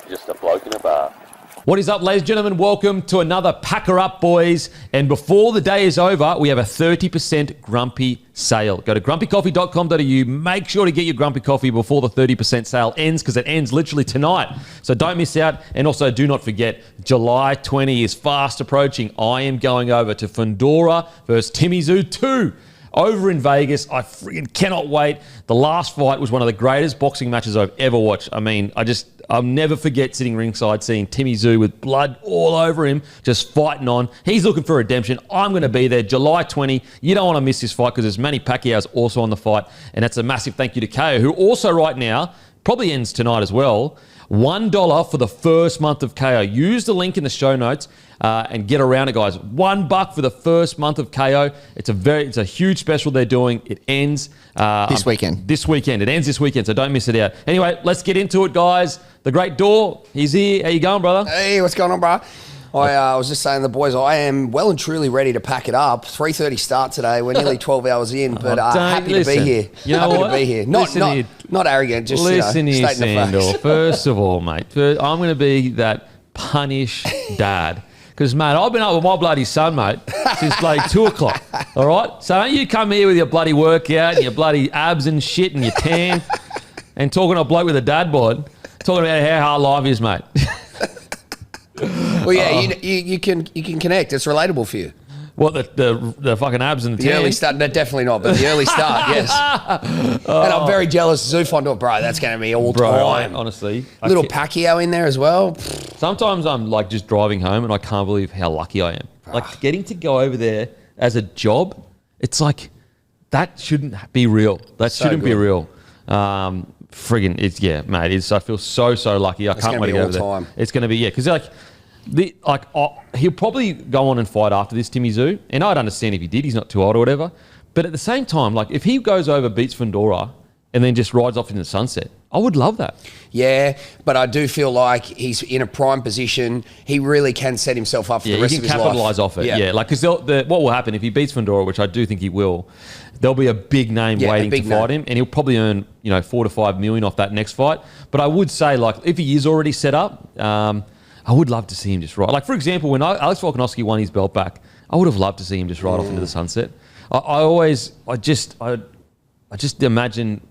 just a bloke in a bar. What is up, ladies and gentlemen? Welcome to another Packer Up, boys. And before the day is over, we have a 30% Grumpy sale. Go to grumpycoffee.com.au. Make sure to get your Grumpy Coffee before the 30% sale ends, because it ends literally tonight. So don't miss out. And also do not forget, July 20 is fast approaching. I am going over to Fundora versus Timmy Zoo 2. Over in Vegas. I freaking cannot wait. The last fight was one of the greatest boxing matches I've ever watched. I mean, I'll never forget sitting ringside, seeing Timmy Zoo with blood all over him, just fighting on. He's looking for redemption. I'm going to be there July 20. You don't want to miss this fight, because there's Manny Pacquiao's also on the fight. And that's a massive thank you to KO, who also right now, probably ends tonight as well, $1 for the first month of KO. Use the link in the show notes and get around it, guys. $1 for the first month of KO. It's a huge special they're doing. It ends this weekend. It ends this weekend, so don't miss it out. Anyway, let's get into it, guys. The great Dor, he's here. How you going, brother? Hey, what's going on, bro? I was just saying to the boys, I am well and truly ready to pack it up. 3:30 start today. We're nearly 12 hours in, but happy to be here. You know happy what? to be here. Not arrogant, just listen here, stating the Sandor. facts. First of all, mate, I'm going to be that punish dad. Because, mate, I've been up with my bloody son, mate, since like 2 o'clock, all right? So don't you come here with your bloody workout and your bloody abs and shit and your tan and talking to a bloke with a dad bod, talking about how hard life is, mate. Well, yeah, you can connect. It's relatable for you. What, the fucking abs and the tan? The early start, no, definitely not, but the early start, yes. And I'm very jealous. Zufondor, bro, that's going to be all time. Honestly. Little Pacquiao in there as well. Sometimes I'm like just driving home and I can't believe how lucky I am. Like getting to go over there as a job, it's like, that shouldn't be real. That shouldn't be real. Friggin', mate. I feel so lucky. I can't wait to go over there. It's going to be, because he'll probably go on and fight after this, Timmy Zoo, and I'd understand if he did. He's not too old or whatever. But at the same time, like if he goes over, beats Fundora, and then just rides off in the sunset, I would love that. Yeah, but I do feel like he's in a prime position. He really can set himself up for the rest of his life. He can capitalise off it. Yeah, like because what will happen if he beats Fundora, which I do think he will, there'll be a big name waiting to fight him, and he'll probably earn $4 to $5 million off that next fight. But I would say, like, if he is already set up, I would love to see him just ride. Like, for example, when Alex Volkanovski won his belt back, I would have loved to see him just ride off into the sunset. I just imagine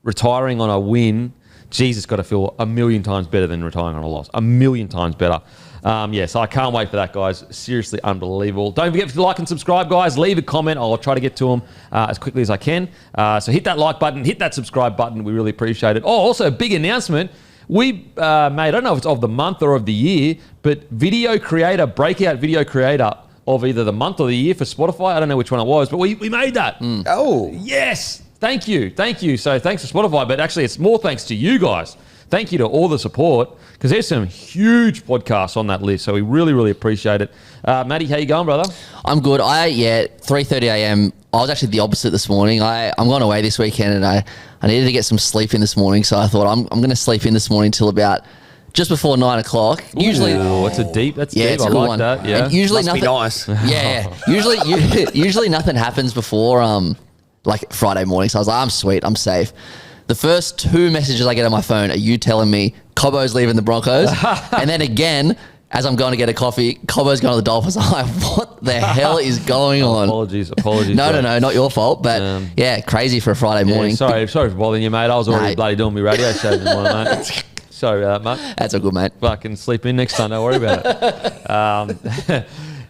retiring on a win. Jesus, got to feel a million times better than retiring on a loss. A million times better. So I can't wait for that, guys. Seriously unbelievable. Don't forget to like and subscribe, guys. Leave a comment. I'll try to get to them as quickly as I can. So hit that like button. Hit that subscribe button. We really appreciate it. Oh, also a big announcement. We made, I don't know if it's of the month or of the year, but breakout video creator of either the month or the year for Spotify. I don't know which one it was, but we made that. Oh. Yes. Thank you. So thanks to Spotify, but actually it's more thanks to you guys. Thank you to all the support, because there's some huge podcasts on that list, so we really, really appreciate it. Matty, how you going, brother? I'm good. 3:30 a.m. I was actually the opposite this morning. I'm going away this weekend, and I needed to get some sleep in this morning, so I thought I'm going to sleep in this morning till about just before 9 o'clock. Usually, that's deep. It's I a cool like one. that. Yeah, and usually must nothing. Be nice. Yeah. Usually nothing happens before like Friday morning. So I was like, I'm sweet. I'm safe. The first 2 messages I get on my phone are you telling me Cobbo's leaving the Broncos, and then again, as I'm going to get a coffee, Cobbo's going to the Dolphins. I'm like, what the hell is going on? Apologies. No, not your fault. But crazy for a Friday morning. Sorry for bothering you, mate. I was already bloody doing my radio show this morning, mate. Sorry about that, mate. That's all good, mate. Fucking sleep in next time. Don't worry about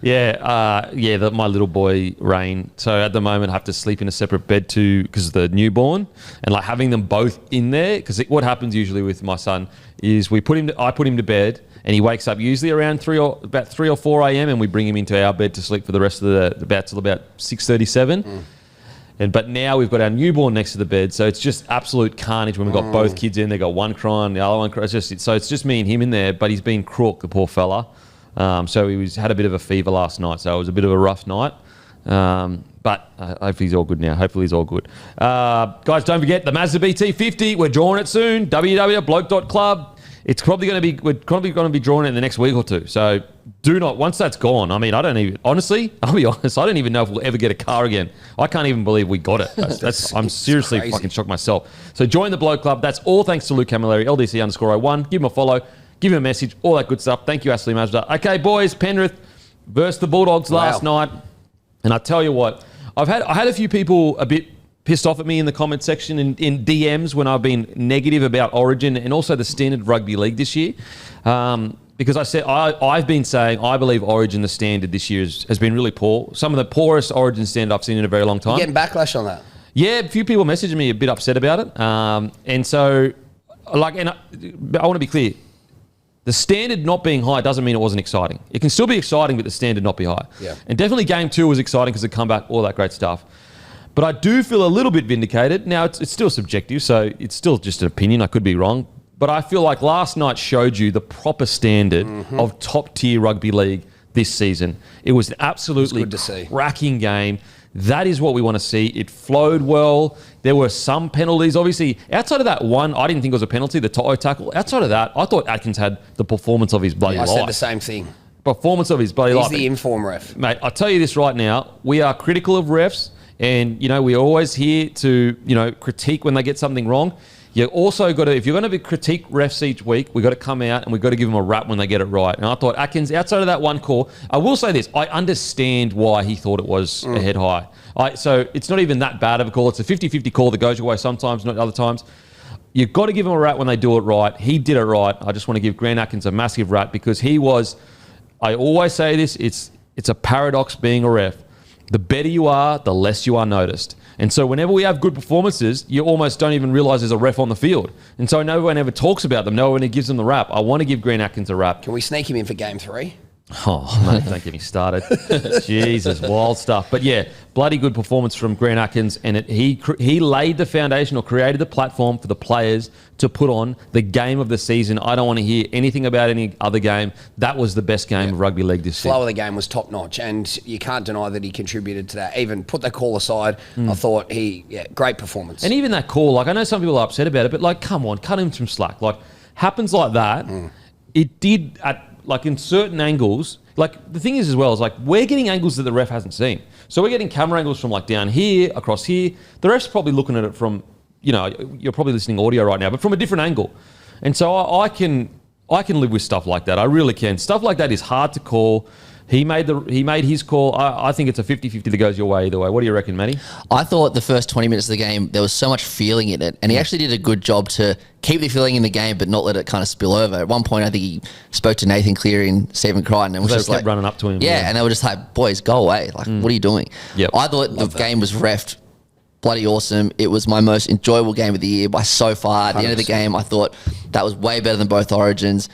it. My little boy, Rain. So at the moment, I have to sleep in a separate bed too because of the newborn, and like having them both in there. Because what happens usually with my son is I put him to bed, and he wakes up usually around about 3 or 4 a.m. and we bring him into our bed to sleep for the rest of till about 6:37. But now we've got our newborn next to the bed, so it's just absolute carnage when we've got both kids in. They've got one crying, the other one crying. It's just me and him in there, but he's been crook, the poor fella. So he had a bit of a fever last night, so it was a bit of a rough night. But hopefully he's all good now. Guys, don't forget the Mazda BT50. We're drawing it soon. www.bloke.club. We're probably going to be drawing it in the next week or two. So do not, once that's gone, I mean, I'll be honest, I don't even know if we'll ever get a car again. I can't even believe we got it. I'm seriously fucking shocked myself. So join the Bloke Club. That's all thanks to Luke Camilleri, LDC_01. Give him a follow. give him a message, all that good stuff. Thank you, Ashley Mazda. Okay, boys, Penrith versus the Bulldogs last night. And I tell you what, I had a few people a bit pissed off at me in the comment section in DMs when I've been negative about Origin and also the standard rugby league this year. Because I said I've been saying I believe Origin, the standard this year has been really poor. Some of the poorest Origin standard I've seen in a very long time. You're getting backlash on that? Yeah, a few people messaged me a bit upset about it. And so, I want to be clear. The standard not being high doesn't mean it wasn't exciting. It can still be exciting, but the standard not be high. Yeah. And definitely game 2 was exciting because of comeback, all that great stuff. But I do feel a little bit vindicated. Now, it's still subjective, so it's still just an opinion. I could be wrong. But I feel like last night showed you the proper standard of top-tier rugby league this season. It was an absolutely cracking game. That is what we want to see. It flowed well. There were some penalties. Obviously, outside of that one, I didn't think it was a penalty, the Toto tackle. Outside of that, I thought Atkins had the performance of his bloody life. I said the same thing. Performance of his bloody life. He's the inform ref. Mate, I'll tell you this right now. We are critical of refs, and, we're always here to, critique when they get something wrong. You also got to, if you're going to critique refs each week, we've got to come out and we've got to give them a rap when they get it right. And I thought Atkins, outside of that one call, I will say this, I understand why he thought it was a head high. So it's not even that bad of a call. It's a 50-50 call that goes your way sometimes, not other times. You've got to give him a rap when they do it right. He did it right. I just want to give Grant Atkins a massive rap because he was, I always say this, it's a paradox being a ref. The better you are, the less you are noticed. And so whenever we have good performances, you almost don't even realise there's a ref on the field. And so no one ever talks about them. No one gives them the rap. I want to give Grant Atkins a rap. Can we sneak him in for game 3? Oh, mate, don't get me started. Jesus, wild stuff. But yeah, bloody good performance from Grant Atkins. And he laid the foundation or created the platform for the players to put on the game of the season. I don't want to hear anything about any other game. That was the best game of rugby league this season. Flow of the game was top notch. And you can't deny that he contributed to that. Even put that call aside, I thought great performance. And even that call, I know some people are upset about it, but come on, cut him some slack. Happens like that. It did in certain angles, the thing is as well, is we're getting angles that the ref hasn't seen. So we're getting camera angles from down here, across here. The ref's probably looking at it from, you're probably listening audio right now, but from a different angle. And so I can live with stuff like that. I really can. Stuff like that is hard to call. He made his call. I think it's a 50-50 that goes your way either way. What do you reckon, Matty? I thought the first 20 minutes of the game, there was so much feeling in it. And he actually did a good job to keep the feeling in the game, but not let it kind of spill over. At one point, I think he spoke to Nathan Cleary and Stephen Crichton and was just kept running up to him. Yeah, and they were just like, boys, go away. What are you doing? Yep. I thought the game was reffed bloody awesome. It was my most enjoyable game of the year by so far. At the end of the game, I thought that was way better than both Origins.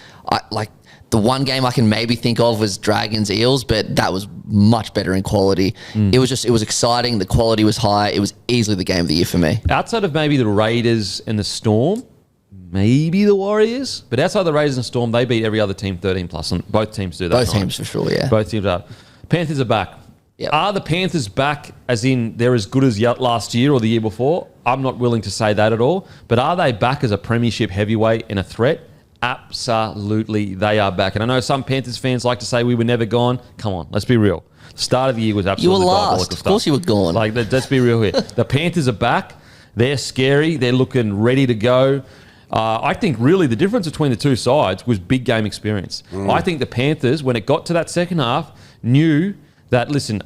The one game I can maybe think of was Dragons Eels, but that was much better in quality. It was exciting. The quality was high. It was easily the game of the year for me. Outside of maybe the Raiders and the Storm, maybe the Warriors, but outside the Raiders and Storm, they beat every other team 13+, and both teams do that. Both teams for sure, yeah. Both teams are. Panthers are back. Yep. Are the Panthers back as in they're as good as last year or the year before? I'm not willing to say that at all. But are they back as a premiership heavyweight and a threat? Absolutely, they are back. And I know some Panthers fans like to say we were never gone. Come on, let's be real. The start of the year was absolutely you were diabolical last. stuff. Of course you were gone. Let's be real here. The Panthers are back. They're scary. They're looking ready to go. I think really the difference between the two sides was big game experience. I think the Panthers, when it got to that second half, knew that, listen,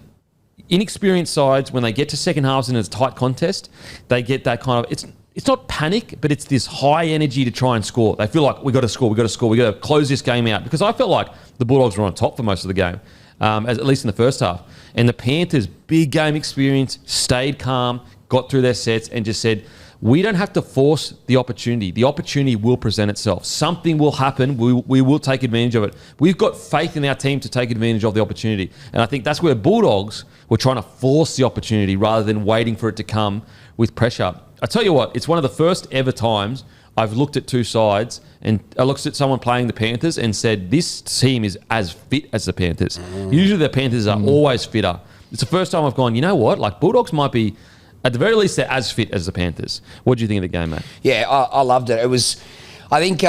inexperienced sides, when they get to second halves in a tight contest, they get that kind of, it's not panic, but it's this high energy to try and score. They feel like we got to score, we got to close this game out. Because I felt like the Bulldogs were on top for most of the game, at least in the first half. And the Panthers, big game experience, stayed calm, got through their sets and just said, we don't have to force the opportunity. The opportunity will present itself. Something will happen. We will take advantage of it. We've got faith in our team to take advantage of the opportunity. And I think that's where Bulldogs were trying to force the opportunity rather than waiting for it to come with pressure. I tell you what, it's one of the first ever times I've looked at two sides and I looked at someone playing the Panthers and said, this team is as fit as the Panthers. Usually the Panthers are always fitter. It's the first time I've gone, you know what? Bulldogs might be, at the very least, they're as fit as the Panthers. What do you think of the game, mate? Yeah, I loved it. It was, I think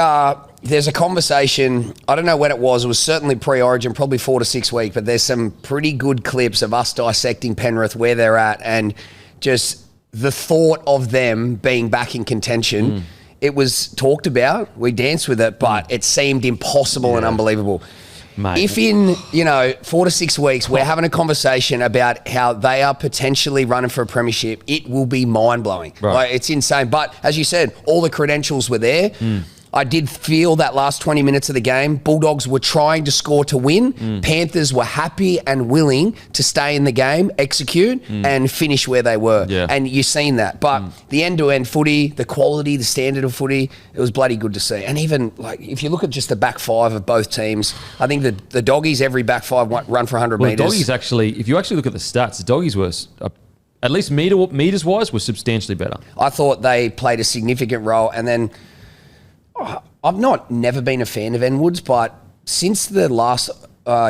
there's a conversation, I don't know when it was certainly pre-Origin, probably 4 to 6 weeks, but there's some pretty good clips of us dissecting Penrith, where they're at, and just the thought of them being back in contention it was talked about. We danced with it, but it seemed impossible and unbelievable. Mate. If in, 4 to 6 weeks, we're having a conversation about how they are potentially running for a premiership, it will be mind-blowing. Right. Like, it's insane. But as you said, all the credentials were there. I did feel that last 20 minutes of the game, Bulldogs were trying to score to win. Panthers were happy and willing to stay in the game, execute, and finish where they were. Yeah. And you've seen that. But the end-to-end footy, the quality, the standard of footy, it was bloody good to see. And even, like, if you look at just the back five of both teams, I think the Doggies, every back five run for 100 metres. The Doggies actually, if you actually look at the stats, the Doggies were, at least meters-wise, were substantially better. I thought they played a significant role. And then I've never been a fan of Edwards, but since the last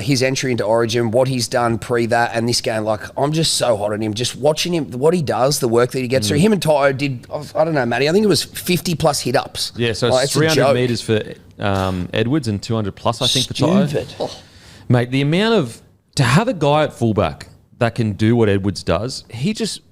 his entry into Origin, what he's done pre that and this game, like, I'm just so hot on him. Just watching him, what he does, the work that he gets through. Him and Toto did, I don't know, Matty, I think it was 50 plus hit ups. Yeah, so it's 300 metres for Edwards and 200 plus, I think, for Toto. Stupid. Mate, the amount of, to have a guy at fullback that can do what Edwards does, he just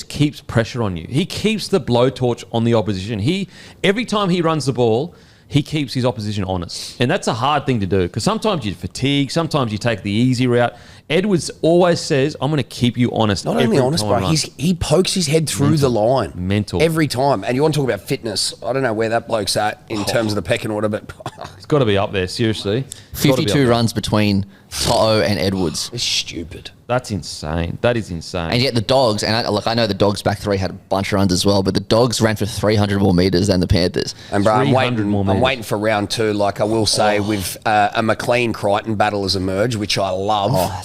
keeps pressure on you. He keeps the blowtorch on the opposition. Every time he runs the ball, he keeps his opposition honest. And that's a hard thing to do because sometimes you fatigue, sometimes you take the easy route. Edwards always says, I'm going to keep you honest. Not only honest, bro, he pokes his head through the line. Mental. Every time. And you want to talk about fitness. I don't know where that bloke's at in terms of the pecking order, but it's got to be up there, seriously. 52 runs between Toto and Edwards. It's stupid. That's insane. That is insane. And yet the Dogs, and I know the Dogs back three had a bunch of runs as well, but the Dogs ran for 300 more metres than the Panthers. And bro, I'm waiting for round two. Like I will say, with a McLean-Crichton battle has emerged, which I love. I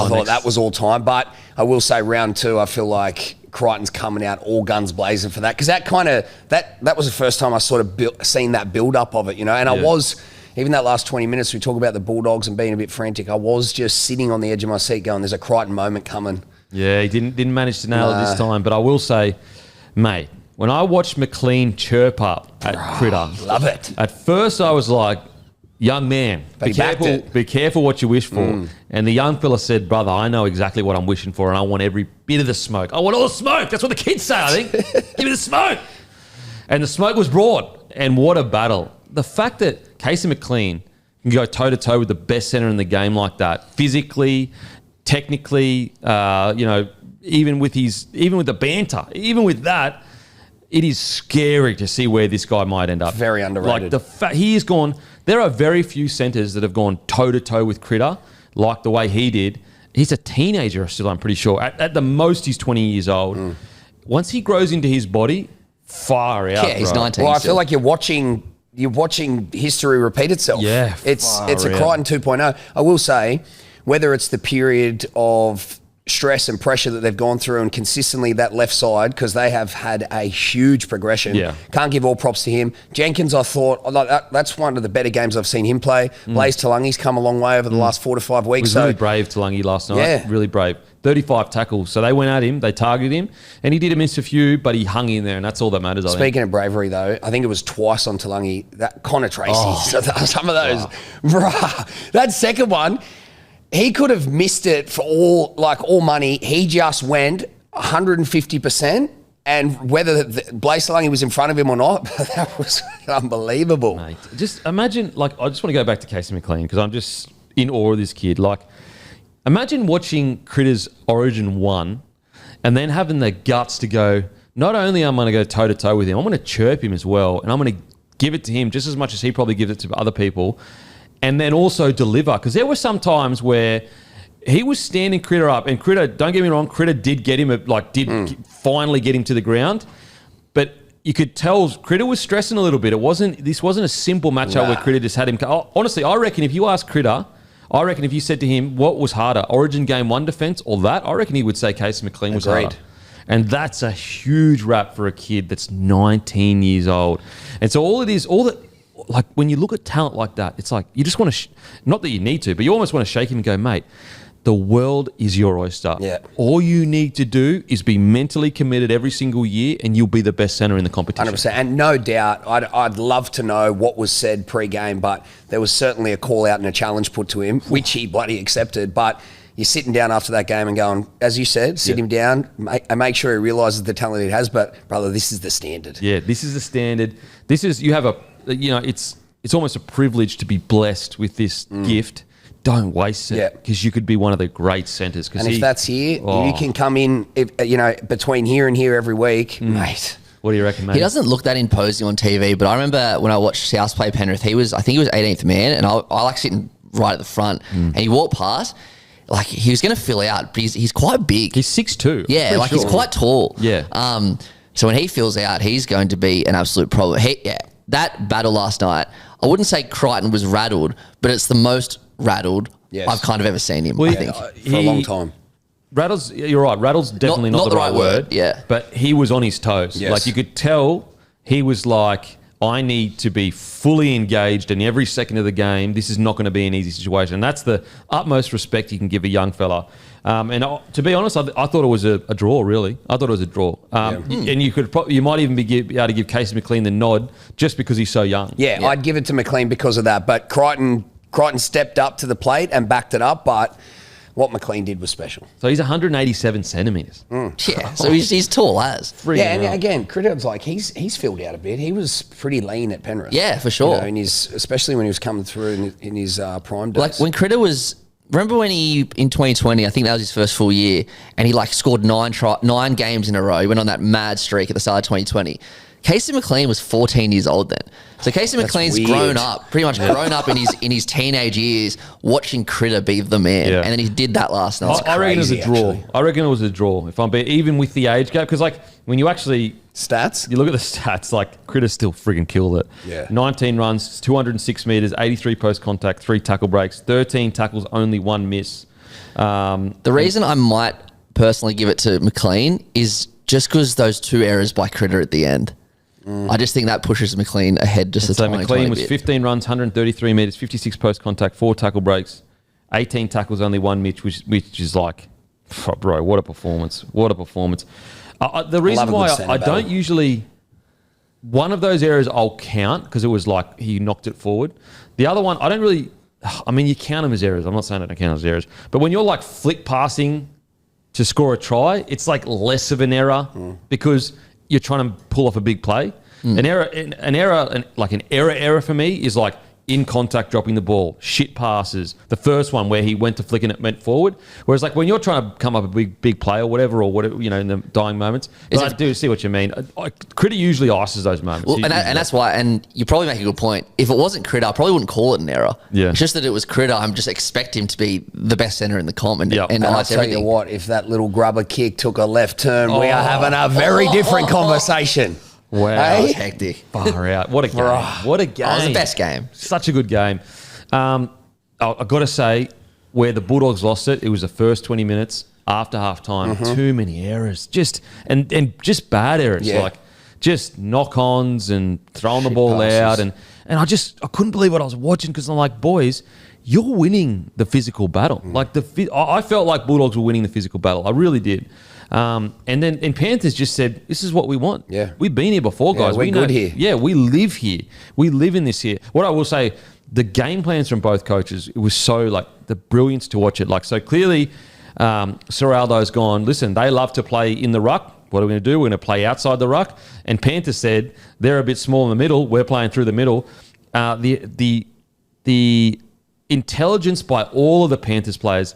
thought that was all time. But I will say round two, I feel like Crichton's coming out all guns blazing for that. Because that was the first time I sort of seen that build-up of it, And I was... Even that last 20 minutes, we talk about the Bulldogs and being a bit frantic. I was just sitting on the edge of my seat going, there's a Crichton moment coming. Yeah, he didn't manage to nail it this time. But I will say, mate, when I watched McLean chirp up at Critter. Love it. At first I was like, young man, be careful what you wish for. And the young fella said, brother, I know exactly what I'm wishing for and I want every bit of the smoke. I want all the smoke. That's what the kids say, I think. Give me the smoke. And the smoke was brought. And what a battle. The fact that Casey McLean can go toe-to-toe with the best centre in the game like that, physically, technically, even with the banter, even with that, it is scary to see where this guy might end up. Very underrated. Like he has gone. There are very few centres that have gone toe-to-toe with Critter like the way he did. He's a teenager still, I'm pretty sure. At the most, he's 20 years old. Once he grows into his body, far out. Yeah, he's 19. Well, I feel like you're watching history repeat itself. Yeah, it's a Crichton 2.0. I will say, whether it's the period of stress and pressure that they've gone through and consistently that left side, because they have had a huge progression. Yeah. Can't give all props to him. Jenkins, I thought, that's one of the better games I've seen him play. Blaze Talangi's come a long way over the last 4 to 5 weeks. He was really brave, Talangi, last night. Yeah. Really brave. 35 tackles. So they went at him, they targeted him, and he did miss a few, but he hung in there, and that's all that matters, I think. Speaking of bravery, though, I think it was twice on Talangi. That Connor Tracy, some of those, that second one, he could have missed it for all money. He just went 150%, and whether Blaze Talangi was in front of him or not, that was unbelievable. Mate, just imagine, I just want to go back to Casey McLean because I'm just in awe of this kid. Imagine watching Critter's Origin 1 and then having the guts to go, not only am I going to go toe-to-toe with him, I'm going to chirp him as well, and I'm going to give it to him just as much as he probably gives it to other people, and then also deliver. Because there were some times where he was standing Critter up, and Critter, don't get me wrong, Critter did get him, finally get him to the ground, but you could tell Critter was stressing a little bit. This wasn't a simple matchup where Critter just had him. Honestly, I reckon if you ask Critter, if you said to him, what was harder, Origin Game 1 defence or that, I reckon he would say Casey McLean was harder. And that's a huge rap for a kid that's 19 years old. And so when you look at talent like that, it's like you just want to, not that you need to, but you almost want to shake him and go, mate, the world is your oyster. Yeah. All you need to do is be mentally committed every single year and you'll be the best centre in the competition. 100%. And no doubt, I'd love to know what was said pre-game, but there was certainly a call out and a challenge put to him, which he bloody accepted. But you're sitting down after that game and going, as you said, sit him down and make sure he realises the talent he has. But brother, this is the standard. Yeah, this is the standard. This is you have a it's almost a privilege to be blessed with this gift. Don't waste it because you could be one of the great centres. And if that's here, you can come in, between here and here every week, mate. What do you reckon, mate? He doesn't look that imposing on TV, but I remember when I watched South play Penrith, I think he was 18th man, and I like sitting right at the front, and he walked past, like he was going to fill out, but he's quite big. He's 6'2". Yeah, like he's quite tall. Yeah. So when he fills out, he's going to be an absolute problem. That battle last night, I wouldn't say Crichton was rattled, but it's the most rattled I've kind of ever seen him, I think. For a long time. Rattles, you're right. Rattles definitely not the right word. Yeah, but he was on his toes. Yes. Like you could tell, he was like, "I need to be fully engaged in every second of the game. This is not going to be an easy situation." And that's the utmost respect you can give a young fella. To be honest, I thought it was a draw. Really, I thought it was a draw. And you might even be able to give Casey McLean the nod just because he's so young. Yeah, I'd give it to McLean because of that. But Crichton stepped up to the plate and backed it up, but what McLean did was special. So he's 187 centimetres. Yeah, so he's tall as. And again, Critters, like he's filled out a bit. He was pretty lean at Penrith. Yeah, for sure. Especially when he was coming through in his prime days. Like when Critter was... Remember when he, in 2020, I think that was his first full year, and he scored 9 games in a row. He went on that mad streak at the start of 2020. Casey McLean was 14 years old then. So Casey McLean's grown up in his teenage years, watching Critter be the man. Yeah. And then he did that last night. I reckon it was a draw. I reckon it was a draw, if I'm being, even with the age gap. Because when you actually... Stats? You look at the stats, Critter still friggin' killed it. Yeah. 19 runs, 206 metres, 83 post-contact, 3 tackle breaks, 13 tackles, only 1 miss. The reason I might personally give it to McLean is just because those 2 errors by Critter at the end. I just think that pushes McLean ahead just a tiny bit. So McLean was 15 runs, 133 metres, 56 post-contact, 4 tackle breaks, 18 tackles, only 1 miss, which is bro, what a performance. What a performance. The reason why I don't usually... One of those errors I'll count because it was he knocked it forward. The other one, I don't really... I mean, you count them as errors. I'm not saying I don't count them as errors. But when you're flick passing to score a try, it's less of an error because you're trying to pull off a big play. An error for me is in contact dropping the ball, shit passes. The first one where he went to flick and it went forward. Whereas when you're trying to come up a big play or whatever, in the dying moments. But I do see what you mean. Critter usually ices those moments. Well, and that's why, and you probably make a good point. If it wasn't Critter, I probably wouldn't call it an error. Yeah. It's just that it was Critter. I'm just expect him to be the best centre in the comp. And I'll tell you what, if that little grubber kick took a left turn, we are having a very different conversation. Wow. That was hectic. Far out. What a game. What a game. It was the best game. Such a good game. I've got to say, where the Bulldogs lost it, it was the first 20 minutes after half-time. Too many errors. Just bad errors. Yeah. Just knock-ons and throwing the ball out. And I couldn't believe what I was watching because I'm like, boys, you're winning the physical battle. I felt like Bulldogs were winning the physical battle. I really did. And Panthers just said, this is what we want. Yeah. We've been here before, guys. We're good here. Yeah, we live here. We live in this here. What I will say, the game plans from both coaches, it was so the brilliance to watch it. So clearly, Sir Aldo's gone, listen, they love to play in the ruck. What are we going to do? We're going to play outside the ruck. And Panthers said, they're a bit small in the middle. We're playing through the middle. The intelligence by all of the Panthers players,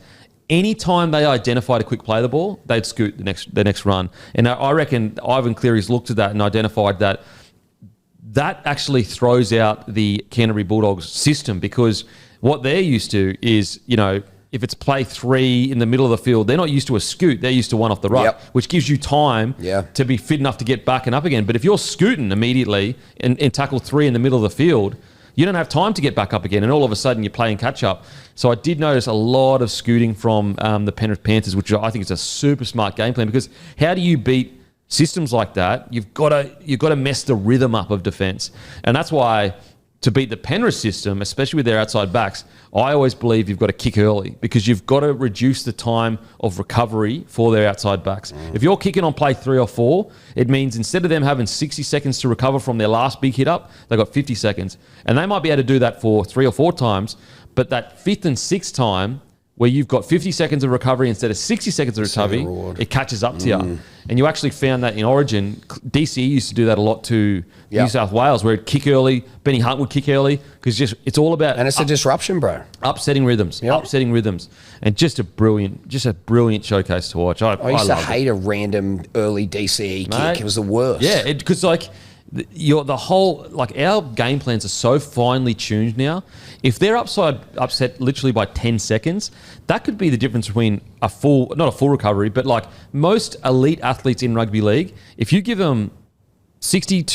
anytime they identified a quick play of the ball, they'd scoot the next run. And I reckon Ivan Cleary's looked at that and identified that actually throws out the Canterbury Bulldogs system because what they're used to is, if it's play 3 in the middle of the field, they're not used to a scoot. They're used to one off the ruck, which gives you time to be fit enough to get back and up again. But if you're scooting immediately and tackle 3 in the middle of the field, you don't have time to get back up again, and all of a sudden you're playing catch-up. So I did notice a lot of scooting from the Penrith Panthers, which I think is a super smart game plan because how do you beat systems like that? You've got to mess the rhythm up of defence. And that's why to beat the Penrith system, especially with their outside backs, I always believe you've got to kick early because you've got to reduce the time of recovery for their outside backs. If you're kicking on play 3 or 4, it means instead of them having 60 seconds to recover from their last big hit up, they've got 50 seconds. And they might be able to do that for 3 or 4 times, but that 5th and 6th time, where you've got 50 seconds of recovery instead of 60 seconds of recovery, it catches up to you. And you actually found that in Origin. DCE used to do that a lot to New South Wales, where it'd kick early. Benny Hunt would kick early because it's all about... And it's a disruption, bro. Upsetting rhythms. And just a brilliant showcase to watch. I used to hate a random early DCE kick. It was the worst. Yeah, because like... our game plans are so finely tuned now. If they're upset literally by 10 seconds, that could be the difference between not a full recovery, but like most elite athletes in rugby league, if you give them 60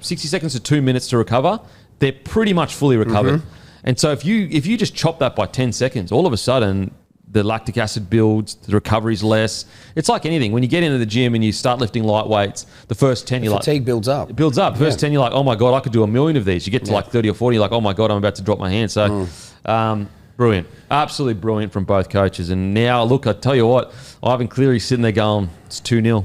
seconds to 2 minutes to recover, they're pretty much fully recovered. And so if you just chop that by 10 seconds, all of a sudden the lactic acid builds, the recovery's less. It's like anything. When you get into the gym and you start lifting light weights, the first 10 fatigue builds up. It builds up. First 10 you're like, oh my God, I could do 1,000,000 of these. You get to like 30 or 40, you're like, oh my God, I'm about to drop my hand. So brilliant. Absolutely brilliant from both coaches. And now, look, I tell you what, Ivan Cleary's sitting there going, it's 2-0.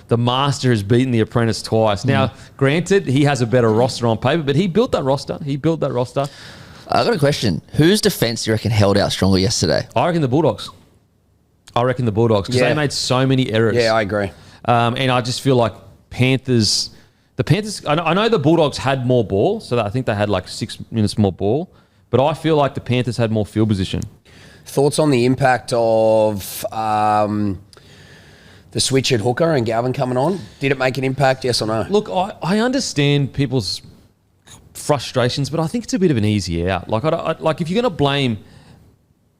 The master has beaten the apprentice twice. Now, granted, he has a better roster on paper, but he built that roster. I got a question. Whose defence do you reckon held out stronger yesterday? I reckon the Bulldogs. Because they made so many errors. Yeah, I agree. And I just feel like the Panthers, I know the Bulldogs had more ball, so I think they had like 6 minutes more ball, but I feel like the Panthers had more field position. Thoughts on the impact of the switch at hooker and Galvin coming on? Did it make an impact, yes or no? Look, I understand people's frustrations, but I think it's a bit of an easy out. Like if you're going to blame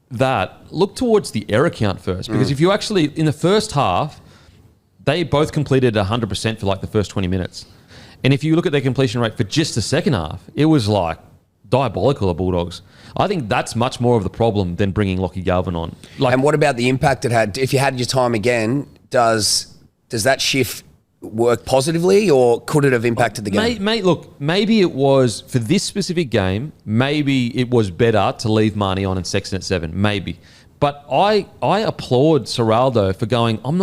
that, look towards the error count first, because if you actually, in the first half, they both completed 100% for like the first 20 minutes. And if you look at their completion rate for just the second half, it was like diabolical, the Bulldogs. I think that's much more of the problem than bringing Lachie Galvin on. And what about the impact it had? If you had your time again, does that shift work positively, or could it have impacted the game? Mate, look, maybe it was, for this specific game, maybe it was better to leave Marnie on and Sexton at 7, maybe. But I applaud Serraldo for going, I'm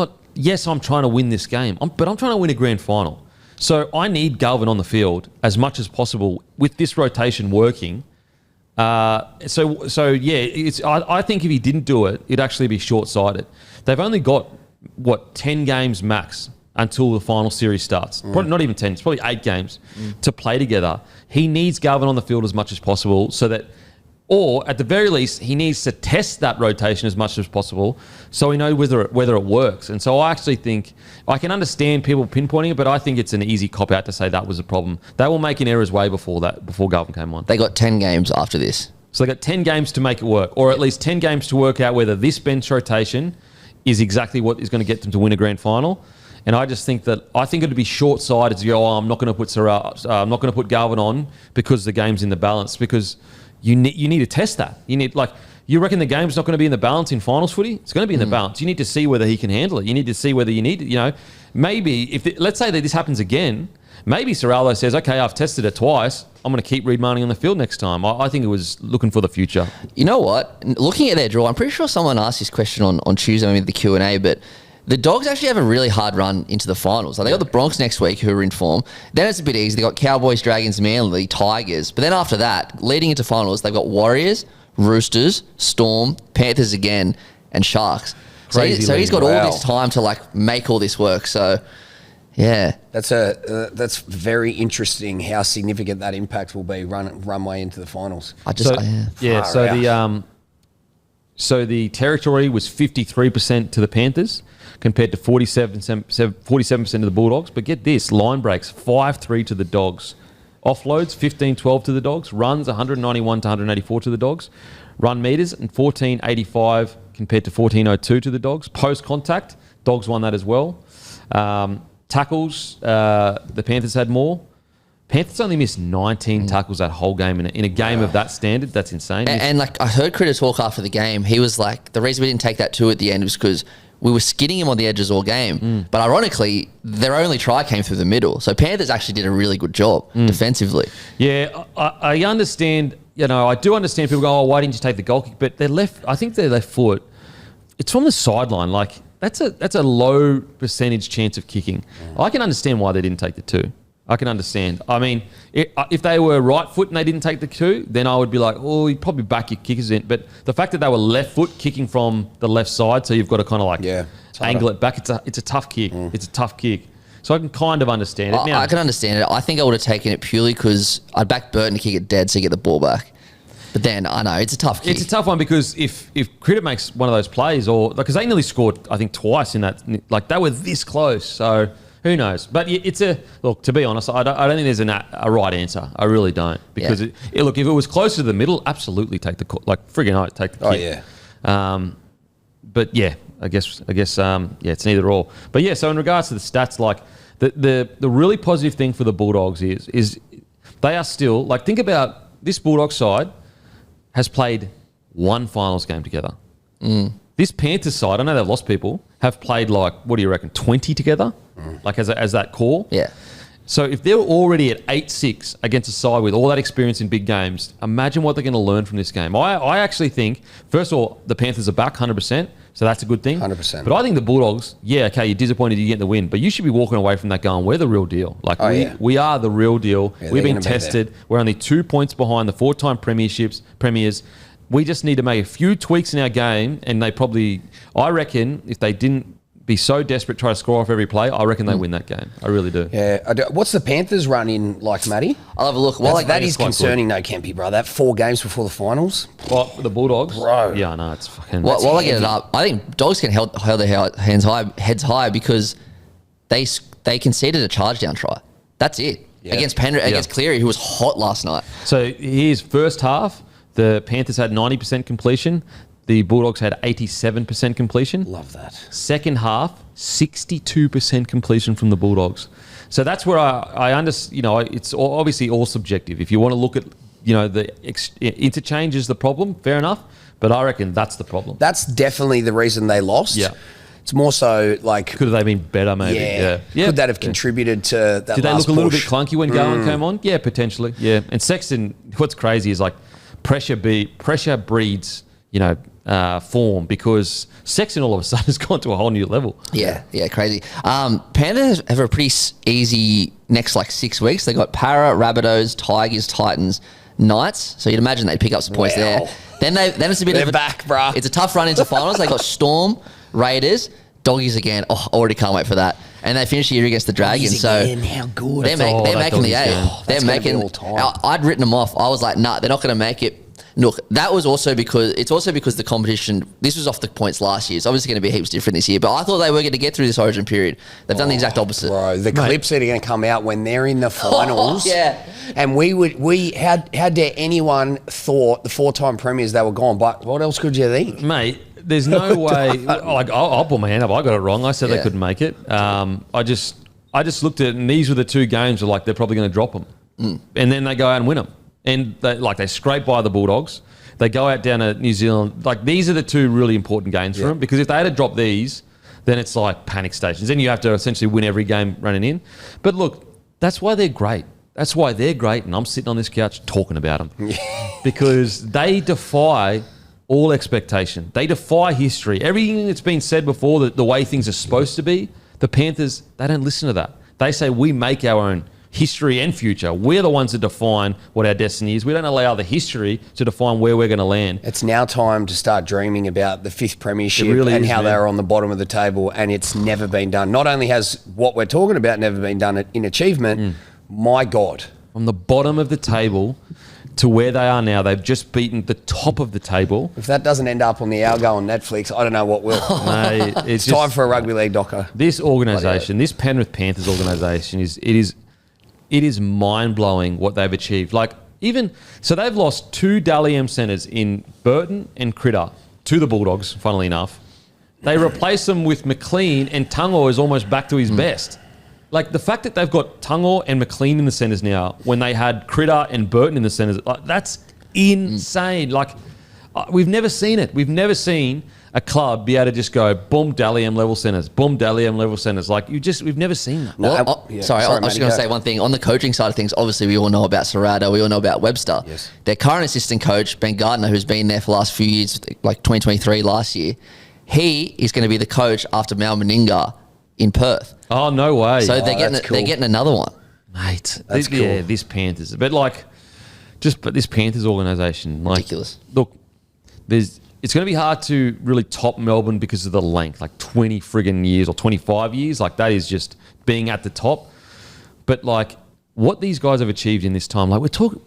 trying to win this game, but I'm trying to win a grand final. So I need Galvin on the field as much as possible with this rotation working. I think if he didn't do it, it'd actually be short-sighted. They've only got, 10 games max until the final series starts. Probably not even 10, it's probably 8 games to play together. He needs Galvin on the field as much as possible so that, or at the very least, he needs to test that rotation as much as possible so we know whether it works. And so I actually think, I can understand people pinpointing it, but I think it's an easy cop-out to say that was a problem. They were making errors way before Galvin came on. They got 10 games after this. So they got 10 games to make it work, or at least 10 games to work out whether this bench rotation is exactly what is going to get them to win a grand final. And I just think it'd be short-sighted to go, I'm not going to put Galvin on because the game's in the balance, because you need to test that. You reckon the game's not going to be in the balance in finals footy? It's going to be in the balance. You need to see whether he can handle it. You need to see whether maybe let's say that this happens again, maybe Serraldo says, okay, I've tested it twice. I'm going to keep Reed Marnie on the field next time. I think it was looking for the future. You know what? Looking at their draw, I'm pretty sure someone asked this question on Tuesday, maybe the Q&A, but the Dogs actually have a really hard run into the finals. They got the Bronx next week, who are in form. Then it's a bit easy. They got Cowboys, Dragons, Manly, Tigers. But then after that, leading into finals, they've got Warriors, Roosters, Storm, Panthers again, and Sharks. So he's got all this time to make all this work. So yeah, that's very interesting. How significant that impact will be runway into the finals. So the territory was 53% to the Panthers compared to 47% to the Bulldogs. But get this, line breaks, 5-3 to the Dogs. Offloads, 15-12 to the Dogs. Runs, 191 to 184 to the Dogs. Run meters, and 1485 compared to 1402 to the Dogs. Post-contact, Dogs won that as well. Tackles, the Panthers had more. Panthers only missed 19 tackles that whole game. In a game of that standard, that's insane. And I heard Critter talk after the game. He was like, the reason we didn't take that 2 at the end was because we were skidding him on the edges all game. But ironically, their only try came through the middle. So Panthers actually did a really good job defensively. Yeah, I understand. I do understand people go, why didn't you take the goal kick? But I think their left foot, it's from the sideline. That's a low percentage chance of kicking. I can understand why they didn't take the 2. I can understand. I mean, if they were right foot and they didn't take the two, then I would be like, oh, you'd probably back your kickers in. But the fact that they were left foot kicking from the left side, so you've got to kind of like angle it back. It's a tough kick. It's a tough kick. So I can kind of understand it. Now, I can understand it. I think I would have taken it purely because I'd back Burton to kick it dead to get the ball back. But then, I know, it's a tough kick. It's a tough one because if Critter makes one of those plays, or because they nearly scored, I think, twice in that, like they were this close. So who knows? But look, to be honest, I don't think there's a right answer. I really don't. Because, look, if it was closer to the middle, absolutely take the, friggin' take the kick. Oh, yeah. But yeah, I guess, it's neither or. But yeah, so in regards to the stats, like the really positive thing for the Bulldogs is they are still, like, think about this Bulldog side has played one finals game together. This Panthers side, I know they've lost people, have played like, what do you reckon, 20 together? Like as that core? Yeah. So if they're already at 8-6 against a side with all that experience in big games, imagine what they're going to learn from this game. I actually think, first of all, the Panthers are back 100%, so that's a good thing. 100%. But I think the Bulldogs, you're disappointed you get the win, but you should be walking away from that going, we're the real deal. Like, we are the real deal. Yeah, we've been tested. We're only 2 points behind the 4-time premiers. We just need to make a few tweaks in our game, and I reckon, if they didn't be so desperate to try to score off every play, I reckon they win that game. I really do. Yeah. I do. What's the Panthers run in like, Matty? I'll have a look. Well, that is concerning, though, Kempy, bro. That 4 games before the finals. Well, for the Bulldogs? Bro. Yeah, I know. It's fucking... While I get it up, I think Dogs can hold their heads high because they conceded a charge down try. That's it. Yeah. Against Penrith, against Cleary, who was hot last night. So here's first half. The Panthers had 90% completion. The Bulldogs had 87% completion. Love that. Second half, 62% completion from the Bulldogs. So that's where I understand, it's obviously all subjective. If you want to look at, the interchange is the problem, fair enough. But I reckon that's the problem. That's definitely the reason they lost. Yeah. It's more so like... Could they have been better, maybe? Yeah. Could that have contributed to that last Did they look a little bit push? clunky when Gowan came on? Yeah, potentially. Yeah. And Sexton, what's crazy is like pressure breeds, form, because Sexton all of a sudden has gone to a whole new level. Yeah, crazy. Panthers have a pretty easy next 6 weeks. They got Para, Rabbitohs, Tigers, Titans, Knights. So you'd imagine they'd pick up some points there. Then it's a bit They're back, bruh. It's a tough run into finals. They got Storm, Raiders, Doggies again. Oh, I already can't wait for that. And they finished the year against the Dragons. So how good. They're making the 8. They're making. I'd written them off. I was like, nah, they're not going to make it. Look, that was also because the competition, this was off the points last year. It's obviously going to be heaps different this year, but I thought they were going to get through this origin period. They've done the exact opposite. Bro, the clips that are going to come out when they're in the finals. Yeah. And how dare anyone thought the 4-time premiers, they were gone, but what else could you think? Mate, there's no way, I'll put my hand up. I got it wrong. I said they couldn't make it. I just looked at it, and these were the 2 games where they're probably going to drop them. And then they go out and win them. And they scrape by the Bulldogs. They go out down to New Zealand. These are the 2 really important games for them, because if they had to drop these, then it's like panic stations. Then you have to essentially win every game running in. But look, that's why they're great. That's why they're great, and I'm sitting on this couch talking about them. Because they defy all expectation. They defy history. Everything that's been said before, the way things are supposed to be, the Panthers, they don't listen to that. They say we make our own history and future. We're the ones that define what our destiny is. We don't allow the history to define where we're going to land. It's now time to start dreaming about the 5th premiership and how they are on the bottom of the table, and it's never been done. Not only has what we're talking about never been done in achievement, my God. From the bottom of the table to where they are now, they've just beaten the top of the table. If that doesn't end up on the Algo on Netflix, I don't know what will. Mate, it's time for a rugby league doco. This organisation, this Penrith Panthers organisation, it is mind-blowing what they've achieved. So they've lost 2 Dally M centres in Burton and Critter to the Bulldogs, funnily enough. They replaced them with McLean, and Tungor is almost back to his best. The fact that they've got Tungor and McLean in the centres now, when they had Critter and Burton in the centres, that's insane. We've never seen it. We've never seen a club be able to just go, boom, Dally M level centres, boom, Dally M level centres. We've never seen that. I was just going to say one thing. On the coaching side of things, obviously we all know about Serrato, we all know about Webster. Yes. Their current assistant coach, Ben Gardner, who's been there for the last few years, 2023 last year, he is going to be the coach after Mal Meninga in Perth. Oh, no way. So they're getting another one. Mate. That's cool. Yeah, this Panthers. But this Panthers organisation. Ridiculous. Look, it's going to be hard to really top Melbourne because of the length, like 20 friggin' years or 25 years. Like, that is just being at the top. But, like, what these guys have achieved in this time, like, we're talking...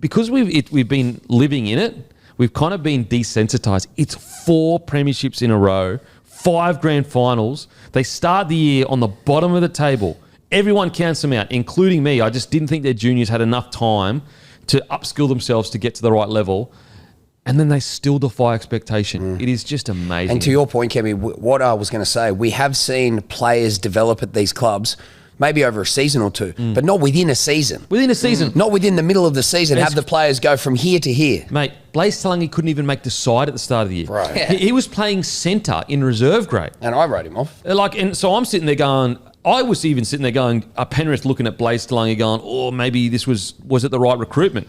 because we've been living in it, we've kind of been desensitized. It's 4 premierships in a row, 5 grand finals. They start the year on the bottom of the table. Everyone counts them out, including me. I just didn't think their juniors had enough time to upskill themselves to get to the right level. And then they still defy expectation. It is just amazing. And to your point, Kemi, what I was going to say, we have seen players develop at these clubs, maybe over a season or two, but not within a season. Within a season. Not within the middle of the season, have the players go from here to here. Mate, Blaze Talangi couldn't even make the side at the start of the year. Right. Yeah. He was playing centre in reserve grade. And I wrote him off. And so I'm sitting there going, I was even sitting there going, Penrith looking at Blaze Talangi going, oh, maybe this was it the right recruitment?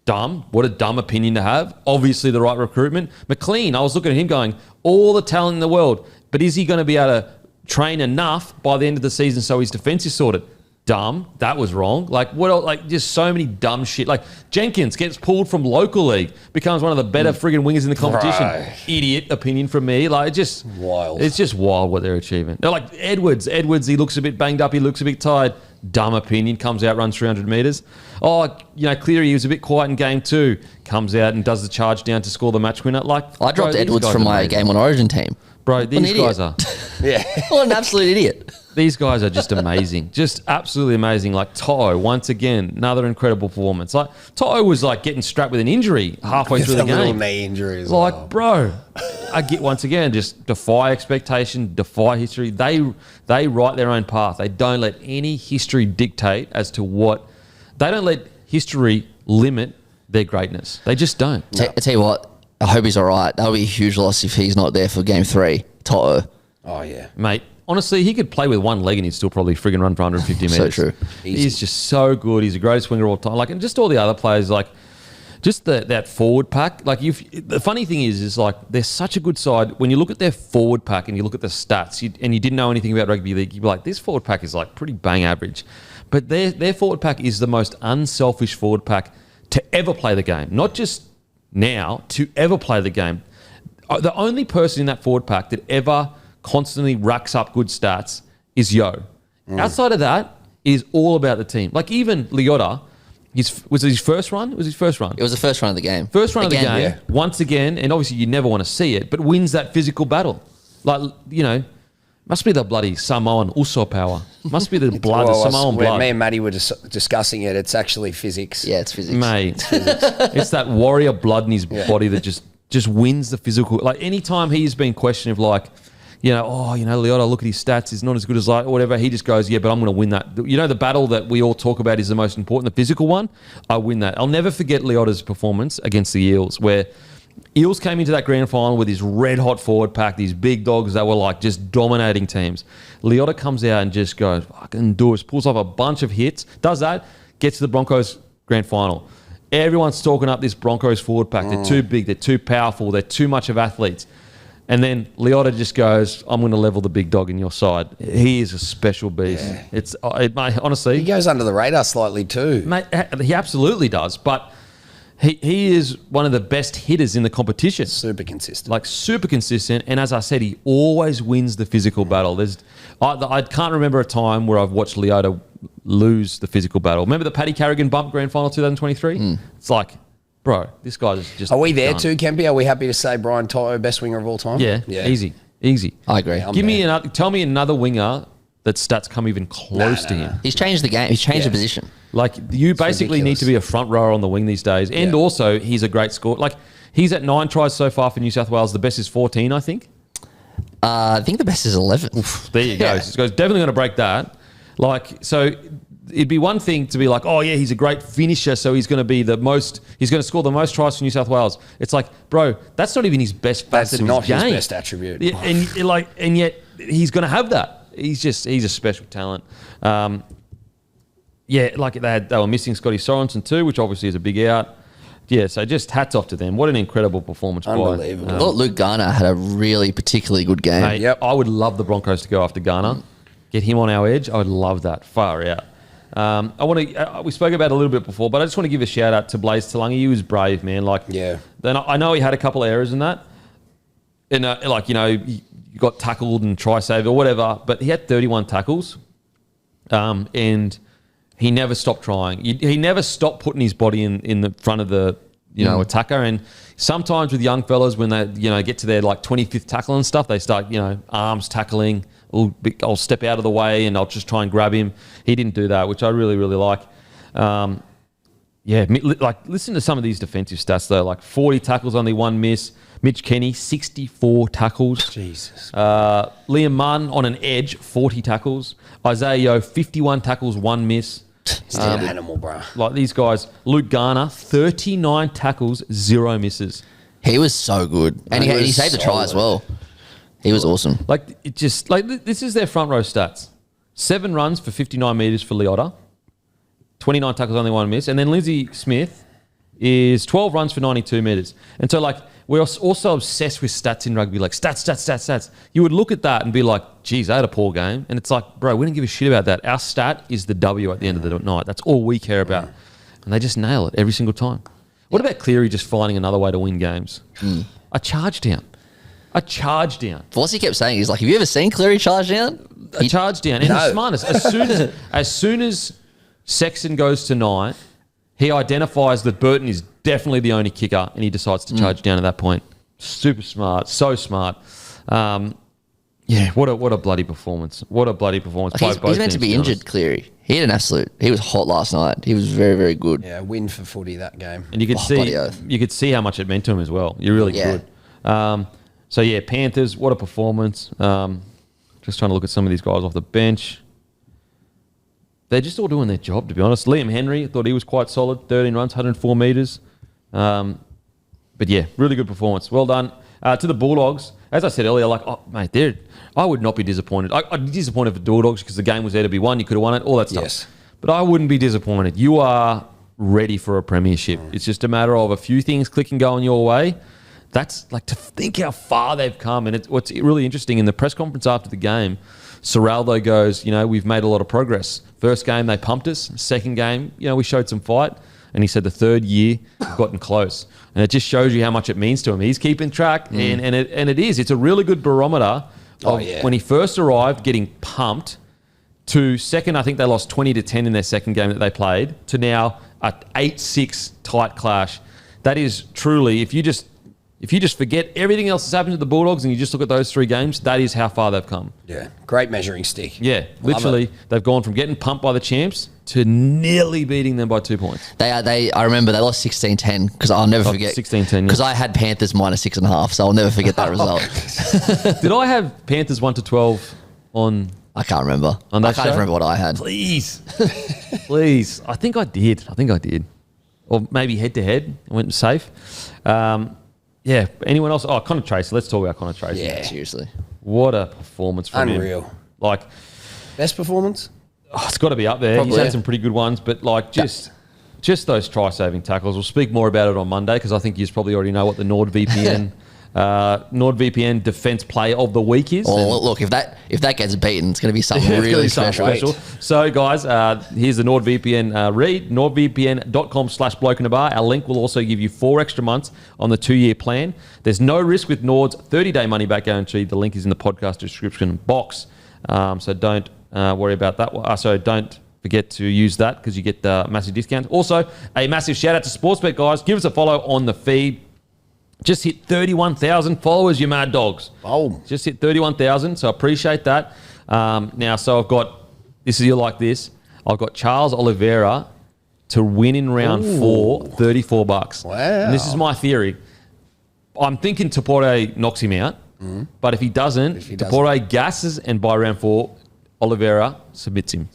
Dumb. What a dumb opinion to have. Obviously the right recruitment. McLean, I was looking at him going, all the talent in the world, but is he going to be able to train enough by the end of the season so his defence is sorted? Dumb. That was wrong. Like, what else? Like, just so many dumb shit. Like, Jenkins gets pulled from local league, becomes one of the better friggin' wingers in the competition. Right. Idiot opinion from me. Like, it's just wild. It's just wild what they're achieving. They're like Edwards, he looks a bit banged up, he looks a bit tired. Dumb opinion, comes out, runs 300 metres. Oh, Cleary, he was a bit quiet in game 2. Comes out and does the charge down to score the match winner. Like, I dropped Edwards from my game on Origin team. Bro, these guys are... Yeah. What an absolute idiot. These guys are just amazing. Just absolutely amazing. Like, Toto, once again, another incredible performance. Like, Toto was like getting strapped with an injury halfway through the game. Little knee injury as like, well. bro, I get once again, just defy expectation, defy history. They write their own path. They don't let any history dictate as to what... They don't let history limit their greatness. They just don't. I tell you what, I hope he's all right. That'll be a huge loss if he's not there for game 3. Toto. Oh, yeah. Mate, honestly, he could play with one leg and he'd still probably friggin' run for 150 metres. So true. He's just so good. He's the greatest winger of all time. Like, and just all the other players, like, just that forward pack. Like, the funny thing is like, they're such a good side. When you look at their forward pack and you look at the stats, and you didn't know anything about rugby league, you'd be like, this forward pack is like pretty bang average. But their forward pack is the most unselfish forward pack to ever play the game. Not just now, to ever play the game. The only person in that forward pack that ever constantly racks up good stats is Yo. Outside of that, it is all about the team. Like, even Leota, was it his first run? It was his first run. It was the first run of the game. First run of the game, yeah. once again, and obviously you never want to see it, but wins that physical battle. Like, must be the bloody Samoan Uso power. Must be the blood, the Samoan blood. Me and Matty were discussing it. It's actually physics. Yeah, it's physics. Mate, it's that warrior blood in his body that just wins the physical. Like, anytime he's been questioned of like, Leota, look at his stats, he's not as good as like, or whatever, he just goes, yeah, but I'm going to win that. The battle that we all talk about is the most important, the physical one, I win that. I'll never forget Leota's performance against the Eels, where Eels came into that grand final with his red-hot forward pack, these big dogs that were like just dominating teams. Leota comes out and just goes, fucking do it, pulls off a bunch of hits, does that, gets to the Broncos grand final. Everyone's talking up this Broncos forward pack. They're too big, they're too powerful, they're too much of athletes. And then Leota just goes, I'm going to level the big dog in your side. He is a special beast. Yeah. Mate, honestly... He goes under the radar slightly too. Mate, he absolutely does. But he is one of the best hitters in the competition. Super consistent. Like, super consistent. And as I said, he always wins the physical battle. I can't remember a time where I've watched Leota lose the physical battle. Remember the Paddy Carrigan bump grand final 2023? It's like... Bro, this guy's just... Are we there too, Kempy? Are we happy to say Brian Toto, best winger of all time? Yeah. Easy. I agree. Tell me another winger that stats come even close to him. He's changed the game. He's changed the position. Like, you basically need to be a front rower on the wing these days. And also, he's a great scorer. Like, he's at 9 tries so far for New South Wales. The best is 14, I think. I think the best is 11. Oof, there you go. Yeah. So he's definitely going to break that. Like, so... It'd be one thing to be like, oh yeah, he's a great finisher, so he's going to score the most tries for New South Wales. It's like, bro, that's not even his best facet of his game. That's not his best attribute. Yeah, and yet he's going to have that. He's a special talent. Like they were missing Scotty Sorensen too, which obviously is a big out. Yeah, so just hats off to them. What an incredible performance. Unbelievable. I thought Luke Garner had a really particularly good game. Mate, I would love the Broncos to go after Garner. Get him on our edge. I would love that. Far out. I want to. We spoke about it a little bit before, but I just want to give a shout out to Blaze Talangi. He was brave, man. Then I know he had a couple of errors in that, and you got tackled and try saved or whatever, but he had 31 tackles, and he never stopped trying. He never stopped putting his body in the front of the attacker. And sometimes with young fellas, when they get to their 25th tackle and stuff, they start arms tackling. I'll step out of the way and I'll just try and grab him. He didn't do that, which I really, really like. Listen to some of these defensive stats though. 40 tackles, only one miss. Mitch Kenny, 64 tackles. Jesus. Liam Martin on an edge, 40 tackles. Isaiah Yeo, 51 tackles, one miss. He's an animal, bro. These guys. Luke Garner, 39 tackles, 0 misses. He was so good. And he saved the try as well. He was awesome. This is their front row stats. 7 runs for 59 metres for Leota. 29 tackles, only one miss. And then Lindsay Smith is 12 runs for 92 metres. And so, we're also obsessed with stats in rugby, stats. You would look at that and be like, geez, I had a poor game. And it's like, bro, we don't give a shit about that. Our stat is the W at the end of the night. That's all we care about. And they just nail it every single time. What about Cleary just finding another way to win games? A charge down. What's he kept saying? He's like, have you ever seen Cleary charge down? A charge down. And the smartest. As soon as Sexton goes to night, he identifies that Burton is definitely the only kicker and he decides to charge down at that point. Super smart. So smart. What a bloody performance. What a bloody performance. He's meant to be injured, Cleary. He had he was hot last night. He was very, very good. Yeah, win for footy that game. And you could see how much it meant to him as well. You really could. Panthers, what a performance. Just trying to look at some of these guys off the bench. They're just all doing their job, to be honest. Liam Henry, I thought he was quite solid. 13 runs, 104 metres. Really good performance. Well done. To the Bulldogs, as I said earlier, I would not be disappointed. I'd be disappointed for Bulldogs because the game was there to be won. You could have won it, all that stuff. Yes. But I wouldn't be disappointed. You are ready for a premiership. It's just a matter of a few things clicking going your way. That's to think how far they've come. And what's really interesting, in the press conference after the game, Serraldo goes, we've made a lot of progress. First game, they pumped us. Second game, we showed some fight. And he said the third year, we've gotten close. And it just shows you how much it means to him. He's keeping track. And it is. It's a really good barometer of when he first arrived, getting pumped, to second, I think they lost 20-10 in their second game that they played, to now a 8-6 tight clash. That is truly, if you just forget everything else that's happened to the Bulldogs and you just look at those 3 games, that is how far they've come. Yeah, great measuring stick. Yeah, literally, they've gone from getting pumped by the champs to nearly beating them by 2 points. I remember they lost 16-10 because I'll never forget. 16-10, because I had Panthers -6.5, so I'll never forget that result. Did I have Panthers 1-12 on? I can't remember. I can't even remember what I had. Please. I think I did. Or maybe head-to-head. I went safe. Anyone else? Oh, Connor Tracy. Let's talk about Connor Tracy. Yeah, seriously. What a performance from him. Unreal. Best performance? It's got to be up there. Probably. He's had some pretty good ones, but just those try-saving tackles. We'll speak more about it on Monday because I think you probably already know what the NordVPN defense play of the week is. Oh, look, if that gets beaten, it's going to be something really special. So, guys, here's the NordVPN read, nordvpn.com/blokeinabar. Our link will also give you 4 extra months on the 2-year plan. There's no risk with Nord's 30-day money-back guarantee. The link is in the podcast description box. So don't worry about that. So don't forget to use that because you get massive discounts. Also, a massive shout-out to Sportsbet, guys. Give us a follow on the feed. Just hit 31,000 followers, you mad dogs. Oh. Just hit 31,000, so I appreciate that. So I've got, I've got Charles Oliveira to win in round 4, $34. Wow. And this is my theory. I'm thinking Tapore knocks him out, but if he doesn't, Tapore gasses, and by round 4, Oliveira submits him.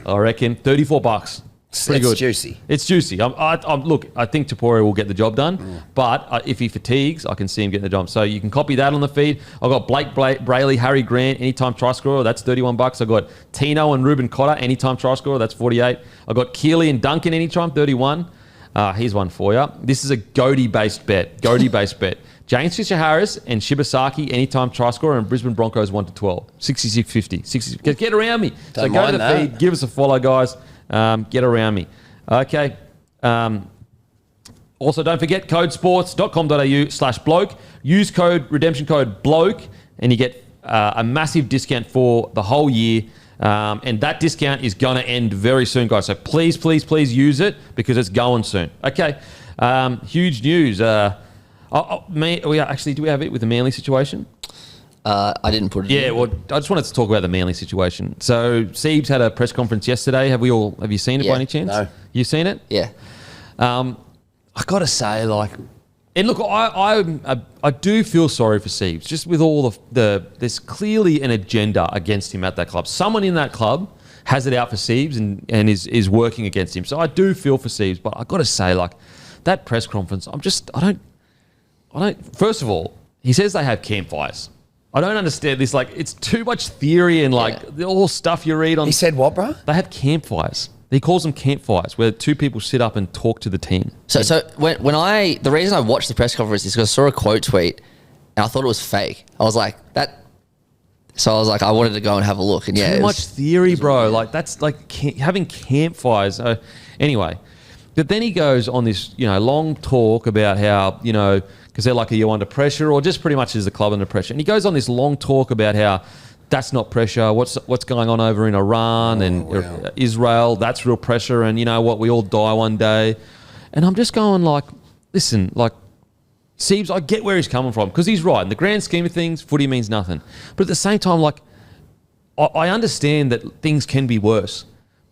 I reckon $34. Pretty good. Juicy. It's juicy. Look, I think Tapore will get the job done, but if he fatigues, I can see him getting the job. So you can copy that on the feed. I've got Blake Brayley, Harry Grant, anytime try scorer, that's $31. I've got Tino and Ruben Cotter, anytime try scorer, that's $48. I've got Keely and Duncan, anytime, $31. Here's one for you. This is a Goaty-based bet. James Fisher-Harris and Shibasaki, anytime try scorer, and Brisbane Broncos 1-12. 66.50. Get around me. So go to the feed, give us a follow, guys. Get around me. Okay. Also, don't forget codesports.com.au/bloke. Use redemption code bloke, and you get a massive discount for the whole year. And that discount is going to end very soon, guys. So please, please, please use it because it's going soon. Okay. Huge news. Do we have it with the Manly situation? I didn't put it in. Yeah, well, I just wanted to talk about the Manly situation. So Seibs had a press conference yesterday. Have you seen it by any chance? No. You seen it? Yeah. I got to say, and look, I do feel sorry for Seibs, just with all there's clearly an agenda against him at that club. Someone in that club has it out for Seibs and is working against him. So I do feel for Seibs, but I got to say, that press conference, I don't. First of all, he says they have campfires. I don't understand this. It's too much theory and all stuff you read on. He said what, bro? They have campfires. He calls them campfires, where two people sit up and talk to the team. So the reason I watched the press conference is because I saw a quote tweet and I thought it was fake. I was like, that. So I was like, I wanted to go and have a look. And too much theory, bro. That's having campfires. Anyway, but then he goes on this, long talk about how, because they're like, are you under pressure, or just pretty much is the club under pressure? And he goes on this long talk about how that's not pressure. What's going on over in Iran and Israel? That's real pressure. And you know what? We all die one day. And I'm just going listen, Seibs, I get where he's coming from because he's right. In the grand scheme of things, footy means nothing. But at the same time, I understand that things can be worse.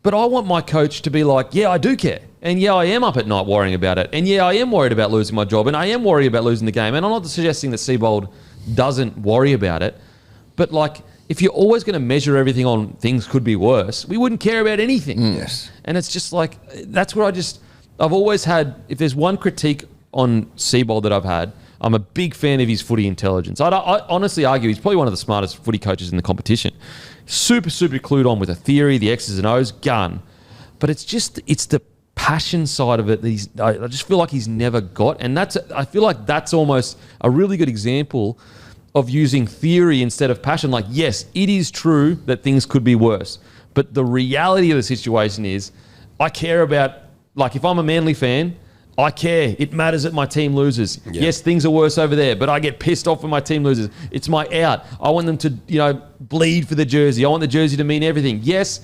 But I want my coach to be like, yeah, I do care. And yeah, I am up at night worrying about it. And yeah, I am worried about losing my job. And I am worried about losing the game. And I'm not suggesting that Seibold doesn't worry about it. But if you're always going to measure everything on things could be worse, we wouldn't care about anything. Yes. And it's just that's where I've always had, if there's one critique on Seibold that I've had, I'm a big fan of his footy intelligence. I honestly argue he's probably one of the smartest footy coaches in the competition. Super, super clued on with the theory, the X's and O's, gun. But it's the passion side of it that I just feel like he's never got. And I feel like that's almost a really good example of using theory instead of passion. Yes, it is true that things could be worse. But the reality of the situation is I care about, if I'm a Manly fan, I care. It matters that my team loses. Yeah. Yes, things are worse over there, but I get pissed off when my team loses. It's my out. I want them to, bleed for the jersey. I want the jersey to mean everything. Yes,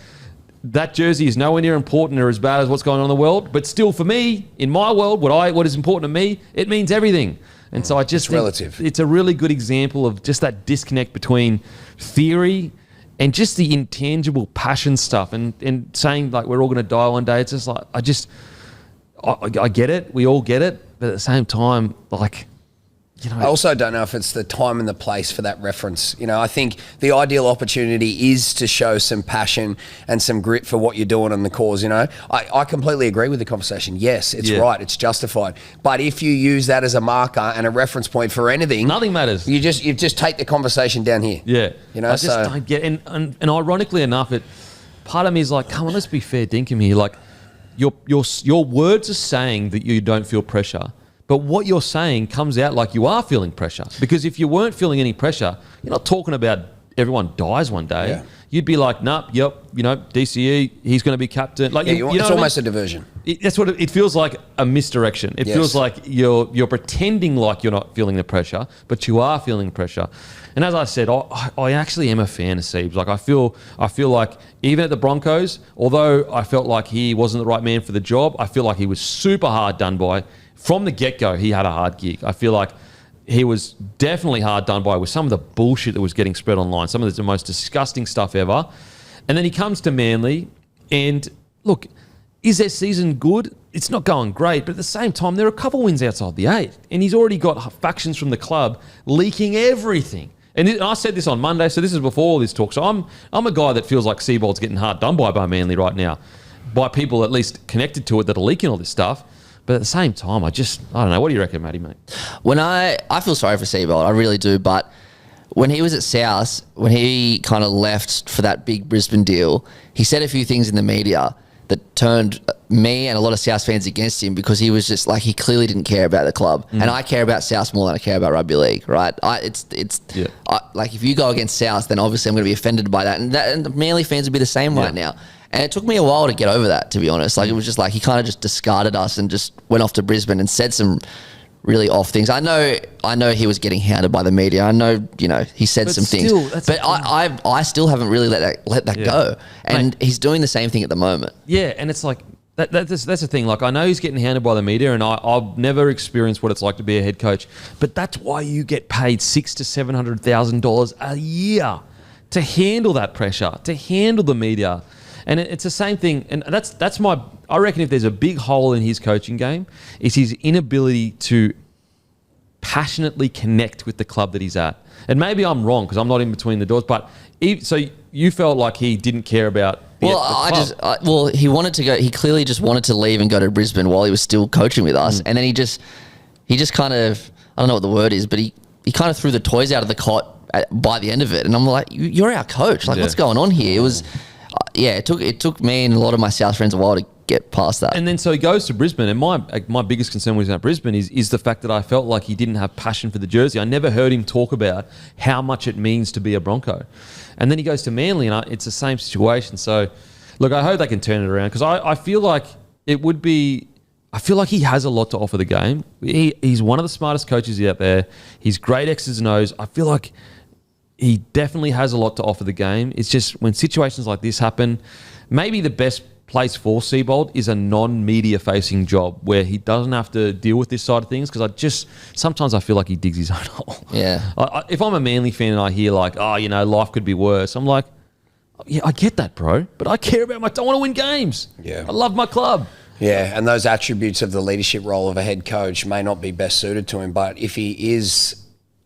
that jersey is nowhere near important or as bad as what's going on in the world, but still for me, in my world, what is important to me, it means everything. And so I just think relative. It's a really good example of just that disconnect between theory and just the intangible passion stuff and saying we're all going to die one day. It's just I get it. We all get it. But at the same time, I also don't know if it's the time and the place for that reference. I think the ideal opportunity is to show some passion and some grit for what you're doing on the cause. I completely agree with the conversation. Yes, it's right. It's justified. But if you use that as a marker and a reference point for anything, nothing matters. You just take the conversation down here. Yeah. I just don't get it. And ironically enough, part of me is come on, let's be fair dinkum here. Your words are saying that you don't feel pressure. But what you're saying comes out like you are feeling pressure. Because if you weren't feeling any pressure, you're not talking about everyone dies one day. Yeah. You'd be like, DCE, he's going to be captain. It's almost a diversion. That's what it feels like, a misdirection. It feels like you're pretending like you're not feeling the pressure, but you are feeling pressure. And as I said, I actually am a fan of Seibs. I feel like even at the Broncos, although I felt like he wasn't the right man for the job, I feel like he was super hard done by. From the get-go, he had a hard gig. I feel like he was definitely hard done by with some of the bullshit that was getting spread online, some of the most disgusting stuff ever. And then he comes to Manly, and look, is their season good? It's not going great, but at the same time, there are a couple wins outside the 8, and he's already got factions from the club leaking everything. And I said this on Monday, so this is before all this talk. So I'm a guy that feels like Seibold's getting hard done by Manly right now, by people at least connected to it that are leaking all this stuff. But at the same time, I don't know. What do you reckon, Matty, mate? When I feel sorry for Seibold, I really do. But when he was at South, when he kind of left for that big Brisbane deal, he said a few things in the media that turned me and a lot of South fans against him because he was just like, he clearly didn't care about the club. And I care about South more than I care about rugby league, right? Like if you go against South, then obviously I'm going to be offended by that. And the Manly fans would be the same right now. And it took me a while to get over that, to be honest. Like it was just like he kind of just discarded us and just went off to Brisbane and said some really off things. I know he was getting hounded by the media. I know, he said some things. But I still haven't really let that go. And he's doing the same thing at the moment. Yeah, and it's like that's the thing. Like I know he's getting hounded by the media, and I've never experienced what it's like to be a head coach. But that's why you get paid $600,000 to $700,000 a year to handle that pressure, to handle the media. And it's the same thing, and that's my. I reckon if there's a big hole in his coaching game, is his inability to passionately connect with the club that he's at. And maybe I'm wrong because I'm not in between the doors. But so you felt like he didn't care about. The club. He wanted to go. He clearly just wanted to leave and go to Brisbane while he was still coaching with us, and then he just kind of, I don't know what the word is, but he kind of threw the toys out of the cot by the end of it, and I'm like, you're our coach. Like, what's going on here? It was. It took me and a lot of my South friends a while to get past that. And then so he goes to Brisbane, and my biggest concern with at Brisbane is the fact that I felt like he didn't have passion for the jersey. I never heard him talk about how much it means to be a Bronco. And then he goes to Manly, and it's the same situation. So, look, I hope they can turn it around because I feel like it would be. I feel like he has a lot to offer the game. He's one of the smartest coaches out there. He's great X's and O's. I feel like he definitely has a lot to offer the game. It's just when situations like this happen, maybe the best place for Seibold is a non-media facing job where he doesn't have to deal with this side of things because sometimes I feel like he digs his own hole. Yeah. If I'm a Manly fan and I hear like, life could be worse, I'm like, yeah, I get that, bro, but I care about I want to win games. Yeah. I love my club. Yeah, and those attributes of the leadership role of a head coach may not be best suited to him, but if he is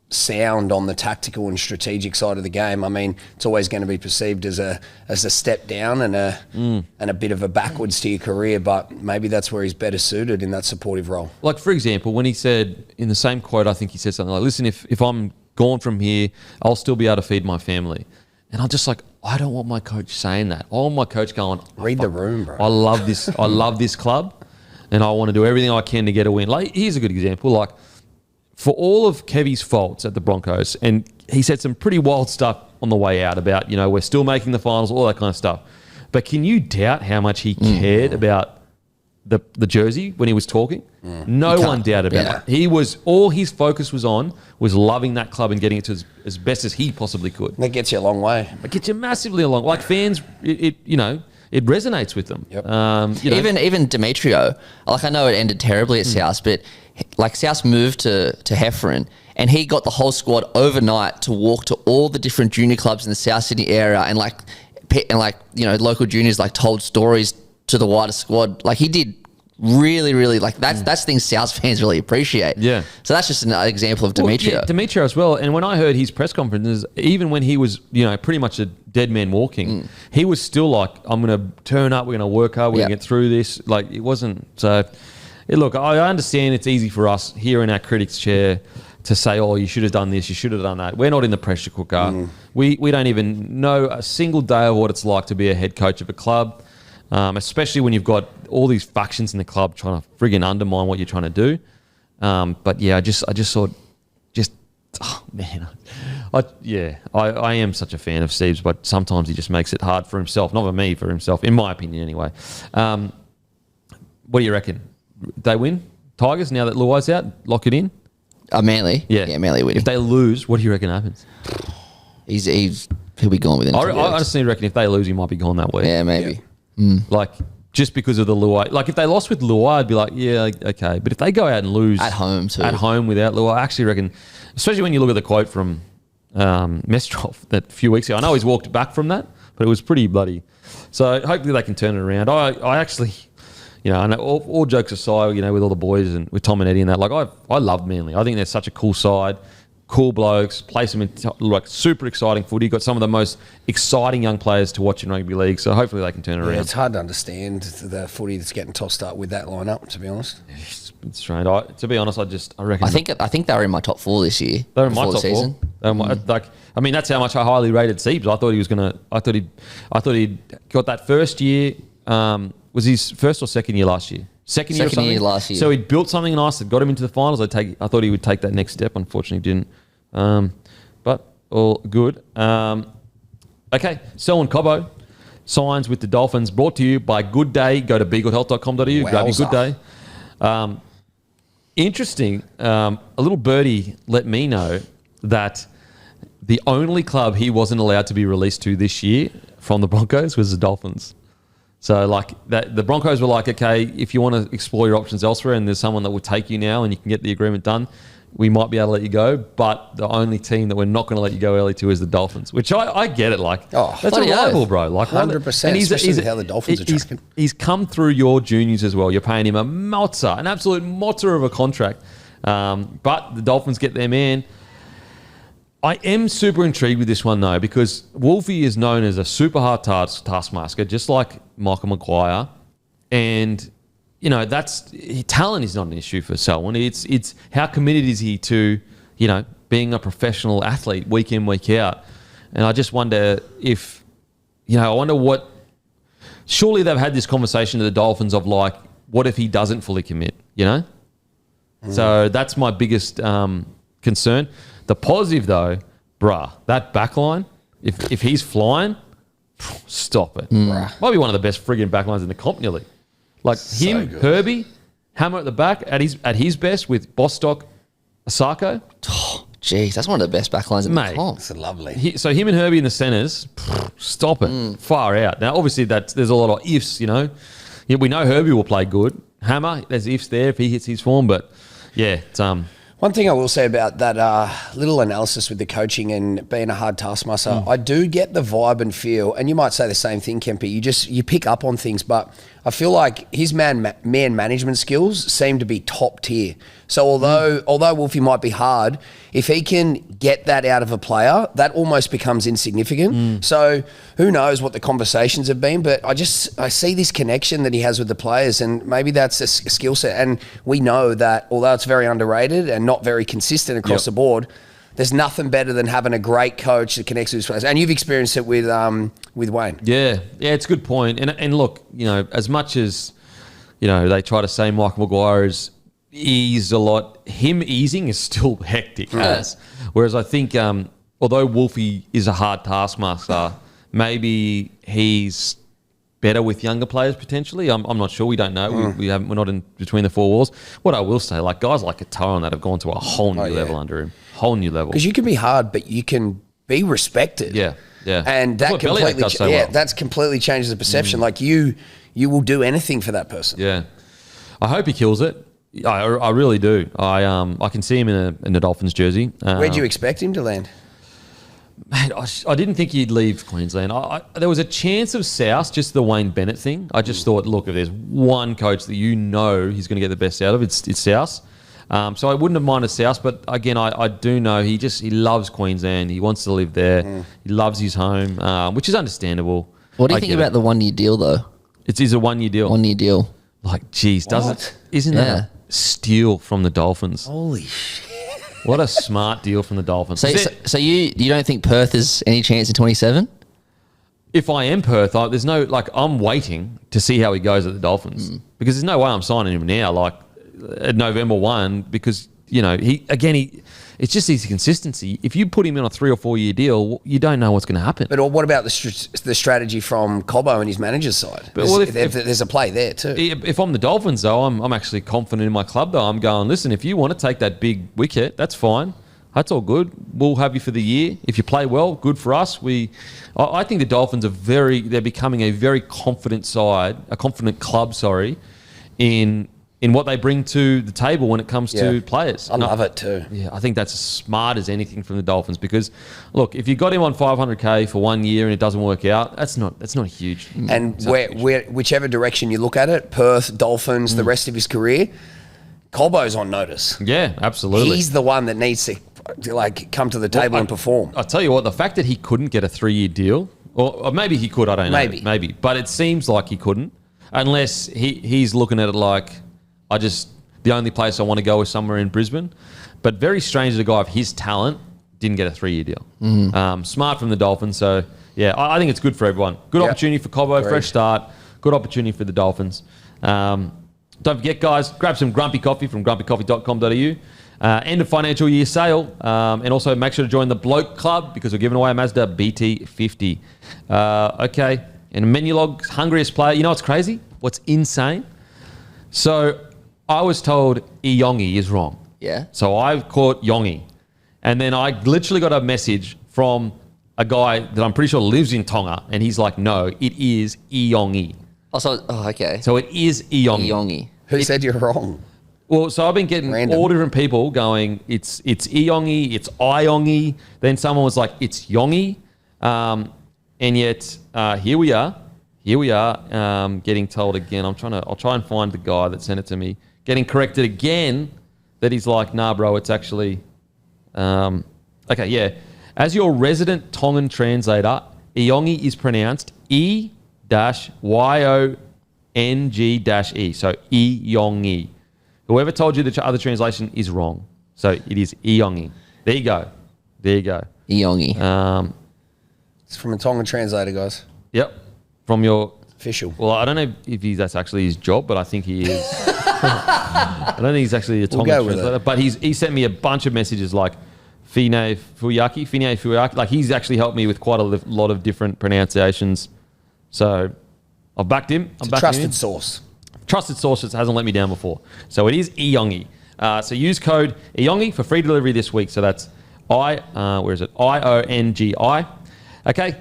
sound on the tactical and strategic side of the game, I mean, it's always going to be perceived as a step down and a bit of a backwards to your career, but maybe that's where he's better suited in that supportive role. Like, for example, when he said in the same quote, I think he said something like, listen, if I'm gone from here, I'll still be able to feed my family. And I'm just like, I don't want my coach saying that. I want my coach going, read the room, bro. I love this. I love this club, and I want to do everything I can to get a win. Like, here's a good example. Like, for all of Kevy's faults at the Broncos, and he said some pretty wild stuff on the way out about, we're still making the finals, all that kind of stuff. But can you doubt how much he cared about the jersey when he was talking? No one doubted about it. All his focus was on was loving that club and getting it to as best as he possibly could. That gets you a long way. It gets you massively along. Like fans, it resonates with them. Yep. Even Demetrio, like I know it ended terribly at South, but like South moved to Hefferon, and he got the whole squad overnight to walk to all the different junior clubs in the South Sydney area, and local juniors like told stories to the wider squad. Like he did really, really like that's things South fans really appreciate. Yeah. So that's just an example of Demetrio. Demetrio as well. And when I heard his press conferences, even when he was, pretty much a dead man walking, he was still like, I'm going to turn up, we're going to work hard, we're going to get through this. Like it wasn't. So, look, I understand it's easy for us here in our critics' chair to say, oh, you should have done this, you should have done that. We're not in the pressure cooker. We don't even know a single day of what it's like to be a head coach of a club. Especially when you've got all these factions in the club trying to friggin' undermine what you're trying to do. But yeah, I just thought, oh man, I am such a fan of Steve's, but sometimes he just makes it hard for himself. Not for me, for himself, in my opinion anyway. What do you reckon? They win? Tigers, now that Luai's out, lock it in? Manly? Yeah, Manly win. If they lose, what do you reckon happens? He'll be gone within 2 weeks. I honestly reckon if they lose, he might be gone that week. Yeah, maybe. Yeah. Like, just because of the Luai. Like, if they lost with Luai, I'd be like, yeah, okay. But if they go out and lose... At home, too. At home without Luai, I actually reckon... Especially when you look at the quote from Mestrov that a few weeks ago. I know he's walked back from that, but it was pretty bloody. So, hopefully they can turn it around. I actually... I know all jokes aside, with all the boys and with Tom and Eddie and that, like, I love Manly. I think they're such a cool side. Cool blokes, place them in like super exciting footy. Got some of the most exciting young players to watch in rugby league, so hopefully they can turn it around. It's hard to understand the footy that's getting tossed up with that lineup, to be honest. It's strange. To be honest, I reckon. I think they were in my top 4 this year. They were in my top 4. That's how much I highly rated Siebes. I thought he was gonna. I thought he got that first year. was his first or second year last year? Second year last year. So he built something nice that got him into the finals. I thought he would take that next step. Unfortunately, he didn't. But all good. Okay, Selwyn Cobbo signs with the Dolphins. Brought to you by Good Day. Go to begoodhealth.com.au. Grab your Good Day. Interesting. A little birdie let me know that the only club he wasn't allowed to be released to this year from the Broncos was the Dolphins. So, the Broncos were like, okay, if you want to explore your options elsewhere and there's someone that will take you now and you can get the agreement done, we might be able to let you go. But the only team that we're not going to let you go early to is the Dolphins, which I get it. That's a rival, bro. 100%, and especially how the Dolphins are tracking. He's come through your juniors as well. You're paying him an absolute mozza of a contract. But the Dolphins get their man. I am super intrigued with this one, though, because Wolfie is known as a super hard taskmaster, just like Michael Maguire. And, talent is not an issue for Selwyn. It's how committed is he to, being a professional athlete week in, week out. And I just wonder if, what... Surely they've had this conversation to the Dolphins of, what if he doesn't fully commit, So that's my biggest concern. The positive, though, that back line, if he's flying, stop it. Might be one of the best friggin' back lines in the comp nearly. Him, Herbie, Hammer at the back at his best with Bostock, Asako. Oh, jeez, that's one of the best back lines in the comp. That's lovely. So him and Herbie in the centres, stop it. Far out. Now, obviously, there's a lot of ifs, we know Herbie will play good. Hammer, there's ifs there if he hits his form, but yeah, it's... One thing I will say about that little analysis with the coaching and being a hard taskmaster, I do get the vibe and feel, and you might say the same thing, Kempy, you pick up on things, but I feel like his man management skills seem to be top tier. So although Wolfie might be hard, if he can get that out of a player, that almost becomes insignificant. So who knows what the conversations have been, but I see this connection that he has with the players, and maybe that's a skill set. And we know that although it's very underrated and not very consistent across the board, there's nothing better than having a great coach that connects with his players. And you've experienced it with Wayne. Yeah, it's a good point. And look, as much as, they try to say Michael Maguire is eased a lot, him easing is still hectic. Yes. Whereas I think, although Wolfie is a hard taskmaster, maybe he's better with younger players potentially. I'm not sure. We don't know. We're not in between the four walls. What I will say, guys like Katoa and that have gone to a whole new level under him. Whole new level. Because you can be hard, but you can be respected. Yeah. And that that's completely changes the perception. You will do anything for that person. Yeah. I hope he kills it. I really do. I can see him in a Dolphins jersey. Where do you expect him to land? Man, I didn't think he'd leave Queensland. There was a chance of South, just the Wayne Bennett thing. I just thought, look, if there's one coach that he's going to get the best out of, it's South. So I wouldn't have minded South, but again, I do know he loves Queensland. He wants to live there. He loves his home, which is understandable. What do you think about the 1 year deal, though? It is a 1 year deal. 1 year deal. Isn't that a steal from the Dolphins? Holy shit. What a smart deal from the Dolphins. So you don't think Perth has any chance in 27? If I am Perth, I'm waiting to see how he goes at the Dolphins because there's no way I'm signing him now, at November 1, because, it's just his consistency. If you put him in a 3 or 4 year deal, you don't know what's going to happen. But what about the strategy from Cobbo and his manager's side? If there's a play there too. If I'm the Dolphins, though, I'm actually confident in my club, though. I'm going, listen, if you want to take that big wicket, that's fine. That's all good. We'll have you for the year. If you play well, good for us. I think the Dolphins they're becoming a very confident side, a confident club, in what they bring to the table when it comes to players. I love it too. Yeah, I think that's as smart as anything from the Dolphins because, look, if you got him on $500K for 1 year and it doesn't work out, that's not huge. And whichever direction you look at it, Perth, Dolphins, the rest of his career, Cobbo's on notice. Yeah, absolutely. He's the one that needs to come to the table and perform. I'll tell you what, the fact that he couldn't get a 3 year deal, or maybe he could, I don't know. Maybe. But it seems like he couldn't unless he's looking at it the only place I want to go is somewhere in Brisbane. But very strange that a guy of his talent didn't get a 3 year deal. Smart from the Dolphins. So, yeah, I think it's good for everyone. Good opportunity for Cobbo, fresh start. good opportunity for the Dolphins. Don't forget, guys, grab some Grumpy Coffee from grumpycoffee.com.au. End of financial year sale. And also make sure to join the Bloke Club because we're giving away a Mazda BT50. Okay. And Menulog's hungriest player. You know what's crazy? What's insane? So I was told Iyongi is wrong. Yeah. So I caught Yongi. And then I literally got a message from a guy that I'm pretty sure lives in Tonga. And he's like, no, it is Iyongi. Okay. So it is Iyongi. Iyongi. Who said you're wrong? Well, so I've been getting all different people going, it's Iyongi, it's Iyongi. Then someone was like, it's Yongi. And yet here we are. Getting told again. I'll try and find the guy that sent it to me. Getting corrected again that he's like, nah, bro, it's actually, okay, yeah. As your resident Tongan translator, Iyongi is pronounced E-Y-O-N-G-E. So Iyongi. Whoever told you the other translation is wrong. So it is Iyongi. There you go. Iyongi. It's from a Tongan translator, guys. Yep. From your... Official. Well, I don't know if that's actually his job, but I think he is. I don't think he's actually a Tongan translator. But he sent me a bunch of messages like Fine Fuyaki. Like he's actually helped me with quite a lot of different pronunciations. So I've backed him. It's a trusted source. Trusted source that hasn't let me down before. So it is Iyongi. So use code Iyongi for free delivery this week. So that's I-O-N-G-I. Okay.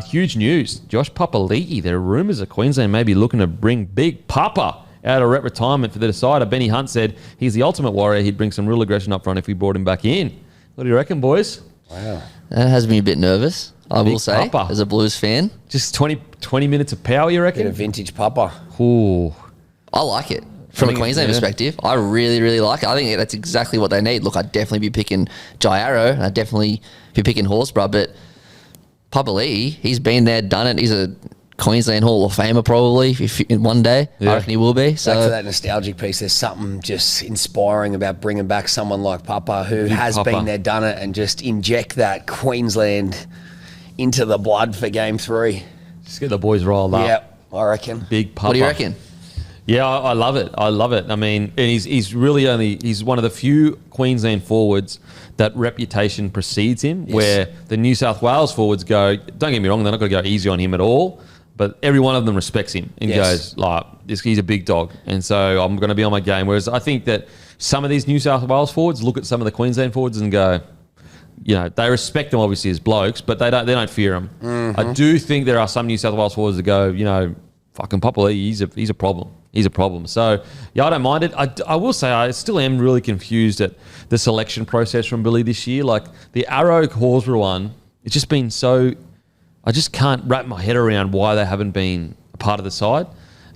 Huge news. Josh Papalii. There are rumours that Queensland may be looking to bring Big Papa out of rep retirement for the decider. Benny Hunt said he's the ultimate warrior. He'd bring some real aggression up front if we brought him back in. What do you reckon, boys? Wow. That has me a bit nervous, I will say, Papa. as a Blues fan. Just 20 minutes of power, you reckon? Bit of vintage Papa. Ooh. I like it. From a Queensland perspective, I really, really like it. I think that's exactly what they need. Look, I'd definitely be picking Jairo, and I'd definitely be picking Horsburgh, but Papalii, he's been there, done it. He's a Queensland Hall of Famer probably if in one day. Yeah. I reckon he will be. So back to that nostalgic piece, there's something just inspiring about bringing back someone like Papa who has been there, done it, and just inject that Queensland into the blood for Game 3. Just get the boys rolled up. Yeah, I reckon. Big Papa. What do you reckon? Yeah, I love it. I mean, and he's one of the few Queensland forwards that reputation precedes him, where the New South Wales forwards go, don't get me wrong, they're not going to go easy on him at all, but every one of them respects him and goes, like, he's a big dog. And so I'm going to be on my game. Whereas I think that some of these New South Wales forwards look at some of the Queensland forwards and go, you know, they respect them obviously as blokes, but they don't fear them. Mm-hmm. I do think there are some New South Wales forwards that go, you know, fucking Papalii, he's a problem. He's a problem. So, yeah, I don't mind it. I will say I still am really confused at the selection process from Billy this year. Like, the Arrow Horsburgh one, it's just been so... I just can't wrap my head around why they haven't been a part of the side.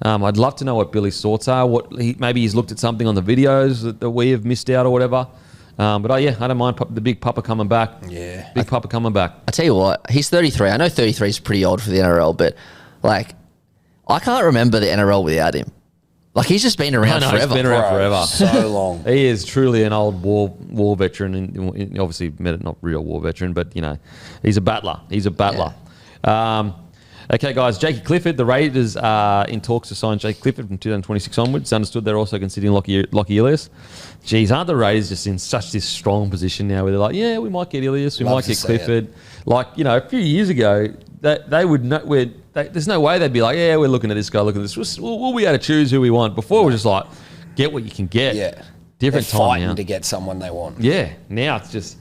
I'd love to know what Billy's thoughts are. Maybe he's looked at something on the videos that we have missed out or whatever. But, I don't mind the big Papa coming back. Yeah. Big Papa coming back. I tell you what, he's 33. I know 33 is pretty old for the NRL, but, like, I can't remember the NRL without him. Like, he's just been around forever. He's been around forever. So long. He is truly an old war veteran. And obviously, not real war veteran, but, you know, he's a battler. Yeah. Okay, guys, Jakey Clifford. The Raiders are in talks to sign Jakey Clifford from 2026 onwards. Understood they're also considering Lockie Ilias. Geez, aren't the Raiders just in such this strong position now where they're like, yeah, we might get Ilias, we might get Clifford. Like, you know, a few years ago, they would not... there's no way they'd be like, yeah, we're looking at this guy, look at this. We'll be able to choose who we want. Before, we're just like, get what you can get. Yeah. Different They're time fighting now. To get someone they want. Yeah. Now it's just...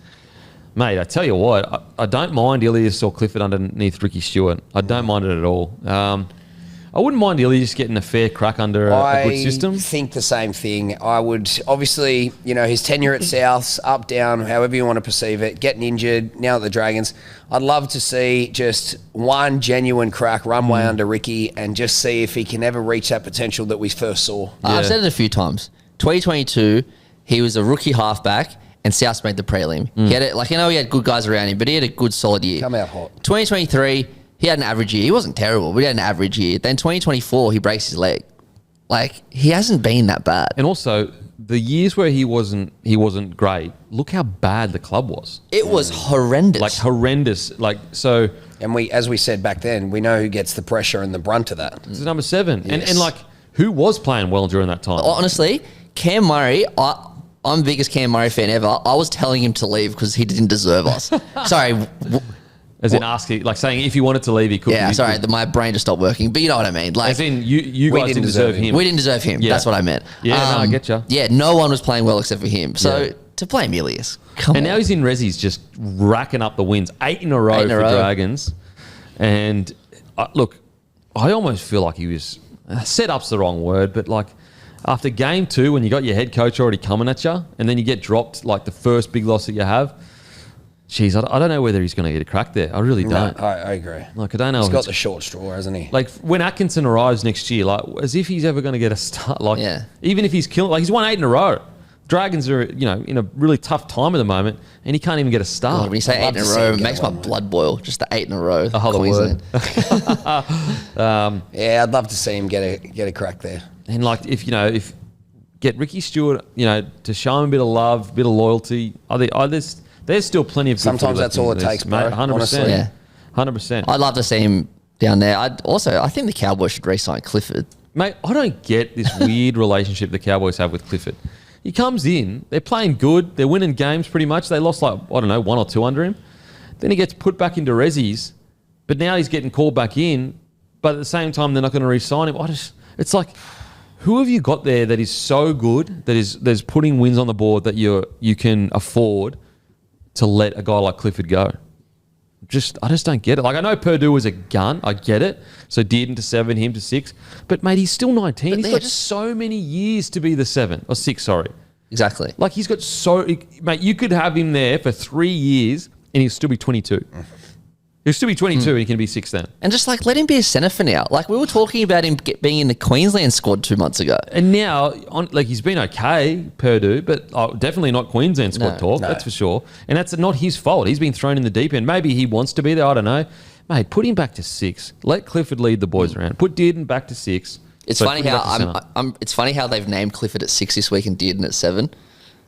Mate, I tell you what, I don't mind Ilias or Clifford underneath Ricky Stewart. I don't mind it at all. I wouldn't mind Ilias getting a fair crack under a good system. I think the same thing. I would, obviously, you know, his tenure at Souths, up, down, however you want to perceive it, getting injured, now at the Dragons. I'd love to see just one genuine crack runway under Ricky and just see if he can ever reach that potential that we first saw. Yeah. I've said it a few times. 2022, he was a rookie halfback and Souths made the prelim. He had it, like, you know, he had good guys around him, but he had a good solid year. Come out hot. 2023, he had an average year. He wasn't terrible, but he had an average year. Then 2024, he breaks his leg. Like, he hasn't been that bad. And also, the years where he wasn't great, look how bad the club was. It was horrendous. Like, horrendous. Like, so And as we said back then, we know who gets the pressure and the brunt of that. This is number 7. Yes. And like, who was playing well during that time? Honestly, Cam Murray, I'm the biggest Cam Murray fan ever. I was telling him to leave because he didn't deserve us. Sorry. As in asking, like saying if he wanted to leave, he could. Yeah, sorry, my brain just stopped working. But you know what I mean. Like, as in, you guys didn't deserve him. We didn't deserve him. Yeah. That's what I meant. Yeah, no, I get you. Yeah, no one was playing well except for him. So to blame Ilias, come on. And now he's in Resi's just racking up the wins. 8 in a row for Dragons. And look, I almost feel like he was, set up's the wrong word, but like after game 2, when you got your head coach already coming at you, and then you get dropped like the first big loss that you have, geez, I don't know whether he's going to get a crack there. I really don't. No, I agree. Like, I don't know. He's got the short straw, hasn't he? Like, when Atkinson arrives next year, like, as if he's ever going to get a start. Like, even if he's killing, like, he's won 8 in a row. Dragons are, in a really tough time at the moment, and he can't even get a start. God, when you say 8 in a row, it makes my blood boil. Just the 8 in a row. A whole word. Yeah, I'd love to see him get a crack there. And like, if get Ricky Stewart, to show him a bit of love, a bit of loyalty. There's still plenty of good sometimes that's all it takes, mate. 100%. Honestly. Yeah. 100%. I'd love to see him down there. I think the Cowboys should re-sign Clifford. Mate, I don't get this weird relationship the Cowboys have with Clifford. He comes in, they're playing good, they're winning games pretty much. They lost 1 or 2 under him. Then he gets put back into Resi's, but now he's getting called back in, but at the same time they're not going to re-sign him. It's like, who have you got there that is so good, there's putting wins on the board that you can afford to let a guy like Clifford go? I just don't get it. Like, I know Purdue was a gun. I get it. So Dearden to 7, him to 6. But, mate, he's still 19. He's got so many years to be the 7. Or 6, sorry. Exactly. Like, he's got Mate, you could have him there for 3 years and he'll still be 22. He'll still be 22 and he can be 6 then. And just, like, let him be a centre for now. Like, we were talking about him being in the Queensland squad 2 months ago. And now, he's been okay, Purdue, but definitely not Queensland squad talk, that's for sure. And that's not his fault. He's been thrown in the deep end. Maybe he wants to be there, I don't know. Mate, put him back to 6. Let Clifford lead the boys around. Put Dearden back to 6. It's funny how it's funny how they've named Clifford at 6 this week and Dearden at 7.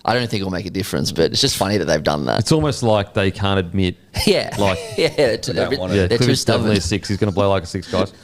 I don't think it'll make a difference, but it's just funny that they've done that. It's almost like they can't admit. Yeah. Like, they're too stubborn. Definitely a 6. He's going to blow like a 6, guys.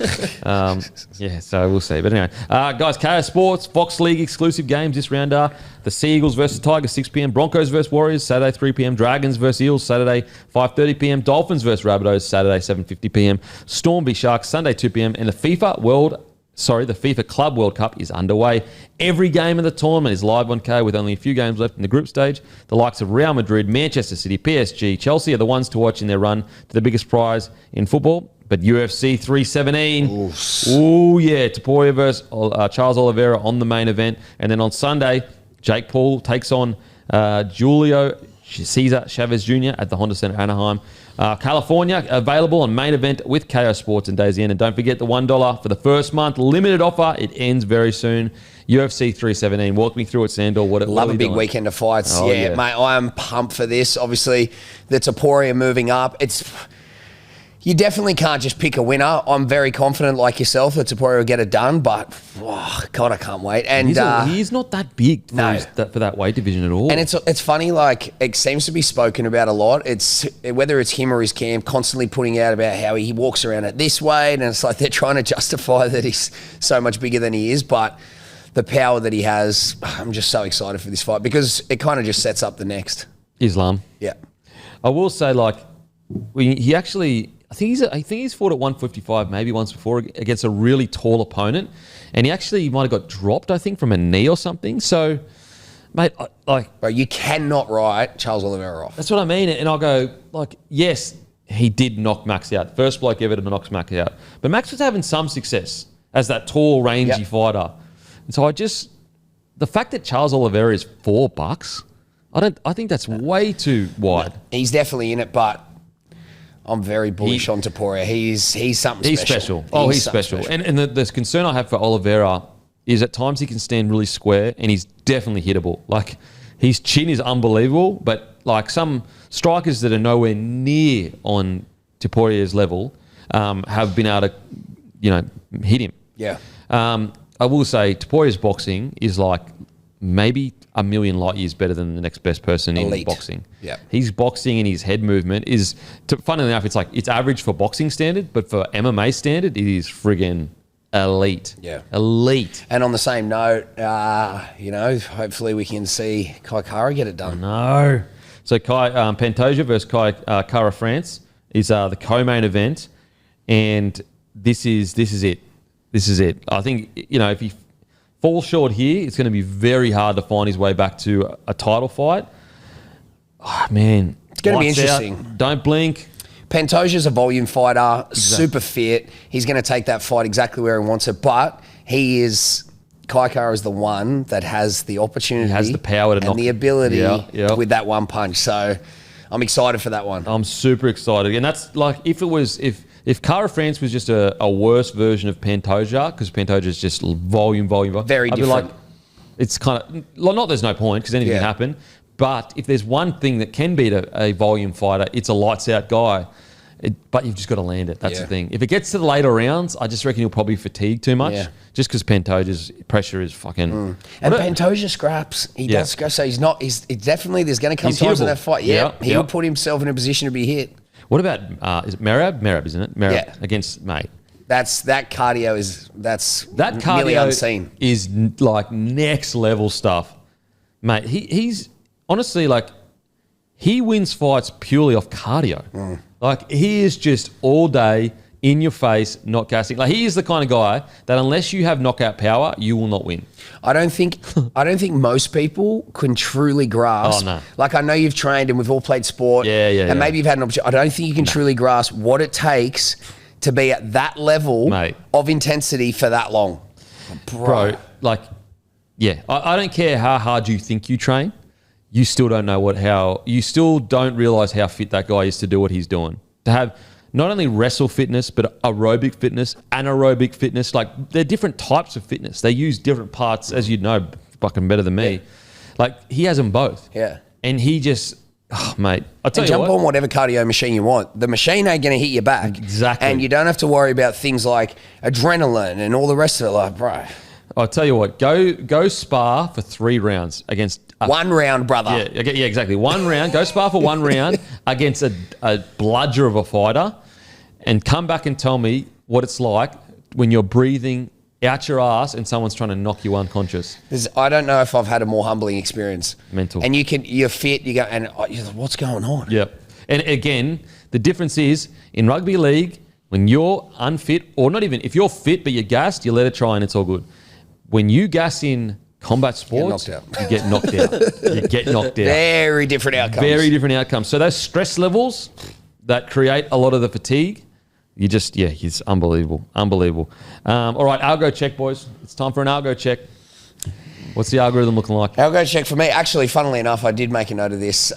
So we'll see. But anyway, guys, KO Sports, Fox League exclusive games this round are the Sea Eagles versus Tigers, 6 p.m. Broncos versus Warriors, Saturday, 3 p.m. Dragons versus Eels, Saturday, 5:30 p.m. Dolphins versus Rabbitohs, Saturday, 7:50 p.m. Storm v Sharks, Sunday, 2 p.m. And the FIFA Club World Cup is underway. Every game of the tournament is live on K with only a few games left in the group stage. The likes of Real Madrid, Manchester City, PSG, Chelsea are the ones to watch in their run to the biggest prize in football. But UFC 317, Topuria versus Charles Oliveira on the main event. And then on Sunday, Jake Paul takes on Julio Cesar Chavez Jr. at the Honda Center, Anaheim. California, available on main event with KO Sports and Days End. And don't forget the $1 for the first month. Limited offer. It ends very soon. UFC 317. Walk me through it, Sandor. Love a big weekend of fights. Oh, yeah, mate, I am pumped for this. Obviously, the Topuria moving up. You definitely can't just pick a winner. I'm very confident, like yourself, that Topuria will get it done. But, God, I can't wait. And he's not that big for that weight division at all. And it's funny, like, it seems to be spoken about a lot. It's whether it's him or his camp constantly putting out about how he walks around it this way. And it's like they're trying to justify that he's so much bigger than he is. But the power that he has, I'm just so excited for this fight because it kind of just sets up the next. Islam. Yeah. I will say, like, he actually... I think he's fought at 155 maybe once before against a really tall opponent, and he might have got dropped, I think, from a knee or something. So, mate, Bro, you cannot write Charles Oliveira off. That's what I mean. And I'll go, like, yes, he did knock Max out. First bloke ever to knock Max out. But Max was having some success as that tall, rangy fighter. And so the fact that Charles Oliveira is $4, I think that's way too wide. He's definitely in it, but I'm very bullish on Topuria. He's something special. He's special. And the concern I have for Oliveira is at times he can stand really square and he's definitely hittable. Like, his chin is unbelievable, but like some strikers that are nowhere near on Topuria's level have been able to, hit him. Yeah. I will say Topuria's boxing is like maybe a million light years better than the next best person in boxing. Yeah. His boxing and his head movement is, funnily enough, it's average for boxing standard, but for MMA standard, it is friggin' elite. Yeah. Elite. And on the same note, hopefully we can see Kai Kara get it done. No. So Pantoja versus Kai Kara France is the co-main event, and this is it. This is it. I think, if he falls short here, it's going to be very hard to find his way back to a title fight. Oh, man. It's going to be interesting. Out, don't blink. Pantoja's a volume fighter, super fit. He's going to take that fight exactly where he wants it, but Kai Kara is the one that has the opportunity, has the power to and the ability with that one punch. So I'm excited for that one. I'm super excited, and that's like if Kara France was just a worse version of Pantoja, because Pantoja is just volume. Very different. It's kind of not. There's no point because anything can happen. But if there's one thing that can beat a volume fighter, it's a lights out guy. But you've just got to land it. That's the thing. If it gets to the later rounds, I just reckon he'll probably fatigue too much. Yeah. Just because Pantoja's pressure is fucking. And Pantoja scraps. He does scrap. So he's not. He's definitely. There's going to come times in that fight. Yeah. He'll put himself in a position to be hit. What about is it Merab? Merab, isn't it? Merab against Mate. That cardio is nearly unseen. Is like next level stuff, mate. He's honestly like he wins fights purely off cardio. Like he is just all day in your face, not gassing. Like he is the kind of guy that unless you have knockout power, you will not win. I don't think most people can truly grasp. Oh, no. Like I know you've trained and we've all played sport. And maybe you've had an opportunity. I don't think you can truly grasp what it takes to be at that level of intensity for that long. Bro, I don't care how hard you think you train. You still don't know you still don't realize how fit that guy is to do what he's doing. To have not only wrestle fitness, but aerobic fitness, anaerobic fitness. Like they're different types of fitness. They use different parts, as you know, fucking better than me. Yeah. Like he has them both. Yeah. And he just, mate, I'll tell you jump on whatever cardio machine you want. The machine ain't going to hit your back. Exactly. And you don't have to worry about things like adrenaline and all the rest of it. Like, bro. I'll tell you what, go spar for 3 rounds against... 1 round, brother. Yeah, exactly. 1 round. Go spar for 1 round against a bludger of a fighter and come back and tell me what it's like when you're breathing out your ass and someone's trying to knock you unconscious. I don't know if I've had a more humbling experience. Mental. And you're fit, you go, and you're like, what's going on? Yep. And again, the difference is in rugby league, when you're unfit, or not even, if you're fit but you're gassed, you let it try and it's all good. When you gas in combat sports, you get knocked out. You get knocked out. Very different outcomes. Very different outcomes. So those stress levels that create a lot of the fatigue, it's unbelievable. Unbelievable. All right, algo check, boys. It's time for an algo check. What's the algorithm looking like? Algo check for me. Actually, funnily enough, I did make a note of this.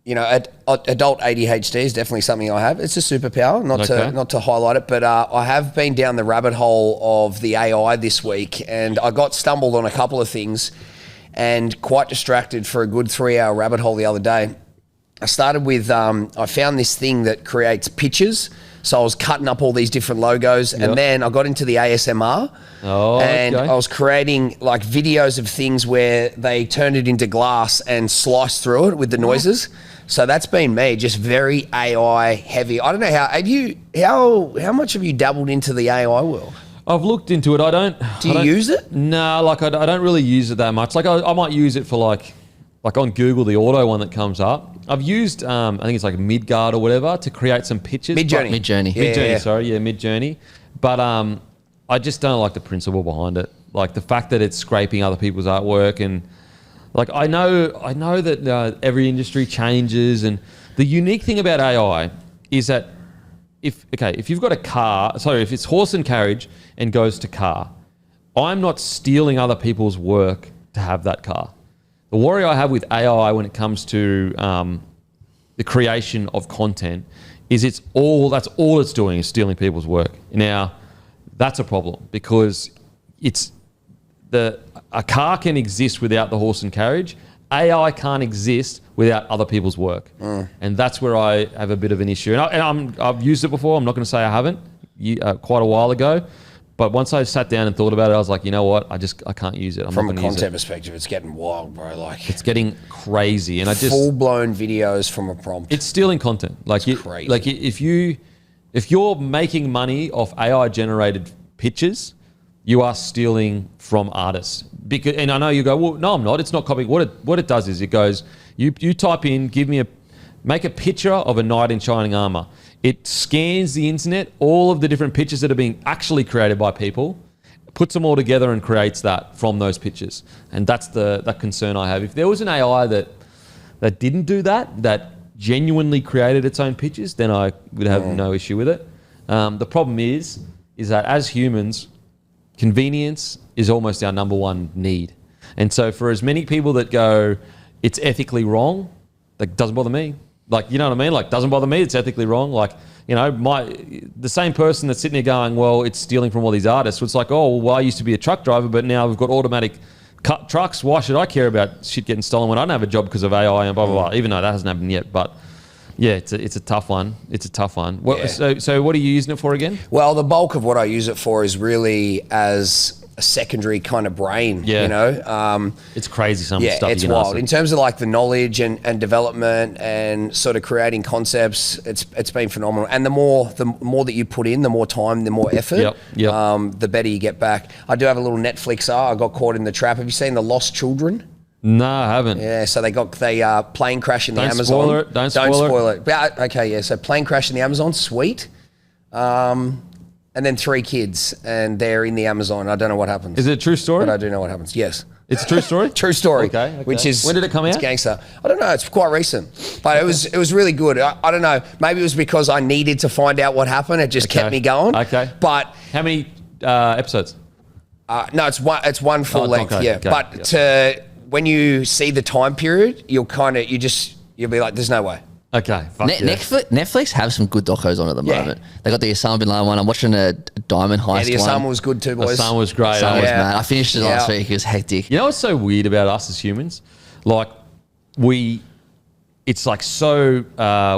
Adult ADHD is definitely something I have. It's a superpower, not to highlight it, but I have been down the rabbit hole of the AI this week, and I got stumbled on a couple of things and quite distracted for a good 3-hour rabbit hole the other day. I started with, I found this thing that creates pictures. So I was cutting up all these different logos, and then I got into the ASMR, I was creating like videos of things where they turned it into glass and sliced through it with the noises. So that's been me, just very AI heavy. I don't know how much have you dabbled into the AI world? I've looked into it. Do you use it? No, I don't really use it that much. Like I might use it for like on Google, the auto one that comes up. I've used, I think it's like Midgard or whatever to create some pictures. Midjourney. Midjourney. But I just don't like the principle behind it. Like the fact that it's scraping other people's artwork, and like I know that every industry changes, and the unique thing about AI is that if you've got a car, if it's horse and carriage and goes to car, I'm not stealing other people's work to have that car. The worry I have with AI when it comes to the creation of content is that's all it's doing is stealing people's work. Now, that's a problem because a car can exist without the horse and carriage. AI can't exist without other people's work. And that's where I have a bit of an issue. And I've used it before. I'm not going to say I haven't, quite a while ago. But once I sat down and thought about it, I was like, you know what? I can't use it. From a content perspective, it's getting wild, bro. Like it's getting crazy, and full blown videos from a prompt. It's stealing content. Like crazy. Like if you're making money off AI generated pictures, you are stealing from artists. And I know you go, well, no, I'm not. It's not copying. What it does is it goes, you type in, make a picture of a knight in shining armor. It scans the internet, all of the different pictures that are being actually created by people, puts them all together and creates that from those pictures. And that's that concern I have. If there was an AI that didn't do that genuinely created its own pictures, then I would have no issue with it. The problem is that as humans, convenience is almost our number one need. And so for as many people that go, it's ethically wrong, like doesn't bother me. Like, you know what I mean? Like, doesn't bother me. It's ethically wrong. Like, you know, the same person that's sitting there going, well, it's stealing from all these artists. It's like, oh, well, I used to be a truck driver, but now we've got automatic cut trucks. Why should I care about shit getting stolen when I don't have a job because of AI and blah, blah, blah, even though that hasn't happened yet. But yeah, it's a tough one. It's a tough one. So what are you using it for again? Well, the bulk of what I use it for is really as a secondary kind of brain, you know? It's crazy some of the stuff. Yeah, it's wild. In terms of like the knowledge and development and sort of creating concepts, it's been phenomenal. And the more that you put in, the more time, the more effort, the better you get back. I do have a little Netflix. I got caught in the trap. Have you seen The Lost Children? No, I haven't. Yeah, so they plane crash in the Amazon. Don't spoil it. But, okay, yeah, so plane crash in the Amazon, sweet. And then 3 kids, and they're in the Amazon. I don't know what happens. Is it a true story? But I do know what happens. Yes. It's a true story? True story. Okay. Which is... When did it come out? It's gangster. I don't know. It's quite recent. But it was really good. I don't know. Maybe it was because I needed to find out what happened. It just kept me going. Okay. But... How many episodes? No, it's one full length, okay, yeah. okay, But when you see the time period, you'll be like, there's no way. Okay. Netflix have some good docos on at the moment. They got the Osama bin Laden one. I'm watching a Diamond Heist one. Yeah, the Osama was good too, boys. Osama was great. Osama was mad. I finished it last week. It was hectic. You know what's so weird about us as humans? Like, it's like so,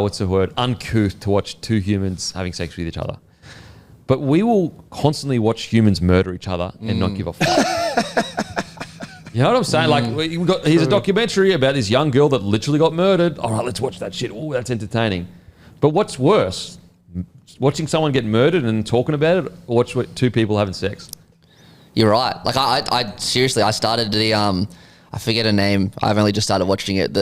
what's the word? Uncouth to watch 2 humans having sex with each other. But we will constantly watch humans murder each other and not give a fuck. You know what I'm saying? Like, here's a documentary about this young girl that literally got murdered. All right, let's watch that shit. Oh, that's entertaining. But what's worse? Watching someone get murdered and talking about it, or watch 2 people having sex? You're right. Like, I seriously, I started I forget her name. I've only just started watching it.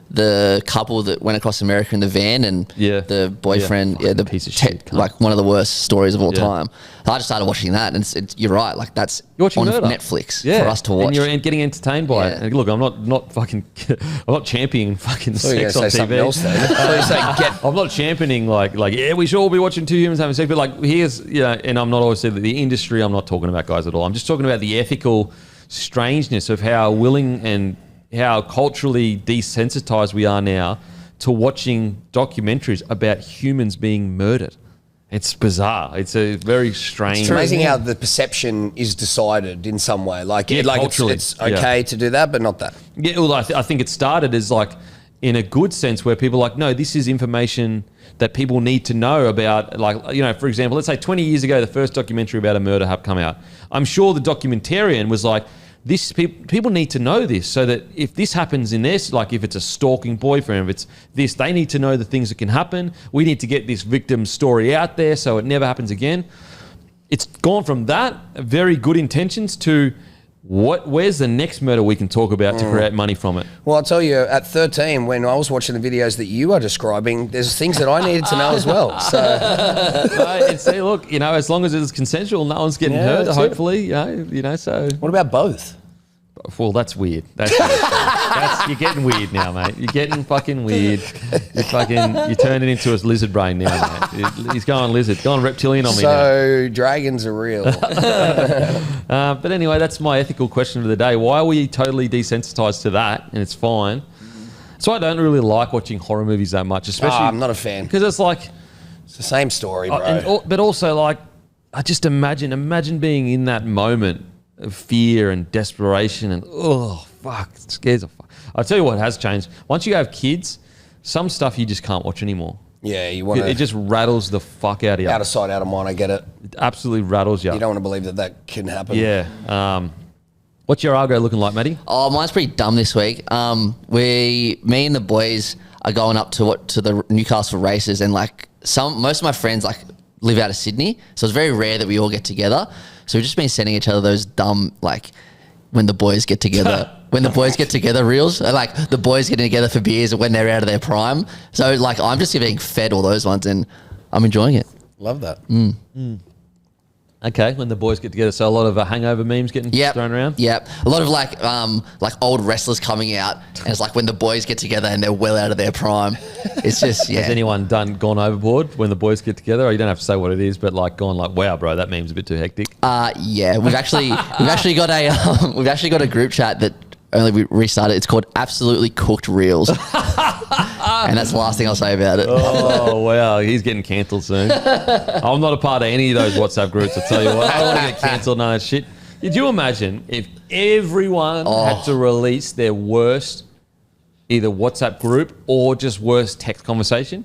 The couple that went across America in the van and the boyfriend, the piece of shit, like one of the worst stories of all time. I just started watching that, and you're right. Like that's on Netflix for us to watch. And you're getting entertained by it. And look, I'm not fucking, I'm not championing fucking sex on TV. Else, I'm not championing like we should all be watching 2 humans having sex. But like here's and I'm not always saying the industry. I'm not talking about guys at all. I'm just talking about the ethical strangeness of how willing and how culturally desensitized we are now to watching documentaries about humans being murdered. It's bizarre. It's a very strange... It's amazing how the perception is decided in some way. Like, it's okay to do that, but not that. Yeah, well, I think it started as like, in a good sense, where people are like, no, this is information that people need to know about. Like, you know, for example, let's say 20 years ago, the first documentary about a murder had come out. I'm sure the documentarian was like, people need to know this, so that if this happens in this, like if it's a stalking boyfriend, if it's this, they need to know the things that can happen. We need to get this victim's story out there so it never happens again. It's gone from that very good intentions to where's the next murder we can talk about to create money from it? Well, I'll tell you, at 13, when I was watching the videos that you are describing, there's things that I needed to know as well. So, and see, look, you know, as long as it's consensual, no one's getting hurt. Hopefully, you know. So, what about both? Well, that's weird. You're getting weird now, mate. You're getting fucking weird. You're turning into a lizard brain now, mate. He's going lizard, going reptilian on me now. So dragons are real. But anyway, that's my ethical question of the day. Why are we totally desensitized to that? And it's fine. So I don't really like watching horror movies that much, especially. I'm not a fan because it's like it's the same story, bro. But also, like, I just imagine being in that moment of fear and desperation and it scares the fuck. I'll tell you what has changed. Once you have kids, some stuff you just can't watch anymore. Yeah, you want to. It just rattles the fuck out of you. Out of sight, out of mind. I get it. It absolutely rattles you. You don't want to believe that can happen. Yeah. What's your Argo looking like, Matty? Oh, mine's pretty dumb this week. Me and the boys are going up to the Newcastle races, and like most of my friends like live out of Sydney, so it's very rare that we all get together. So we've just been sending each other those dumb like when the boys get together. When the boys get together reels, like the boys getting together for beers when they're out of their prime. So like I'm just getting fed all those ones and I'm enjoying it. Love that. Okay, when the boys get together, so a lot of hangover memes getting thrown around. Yep, a lot of like old wrestlers coming out, and it's like when the boys get together and they're well out of their prime. It's just Has anyone gone overboard when the boys get together? Or you don't have to say what it is, but like gone like, wow, bro, that meme's a bit too hectic. Yeah, we've actually got a group chat that only we restarted. It's called Absolutely Cooked Reels. And that's the last thing I'll say about it. Oh, wow. He's getting cancelled soon. I'm not a part of any of those WhatsApp groups, I tell you what. I don't want to get cancelled, none of that shit. Did you imagine if everyone had to release their worst either WhatsApp group or just worst text conversation?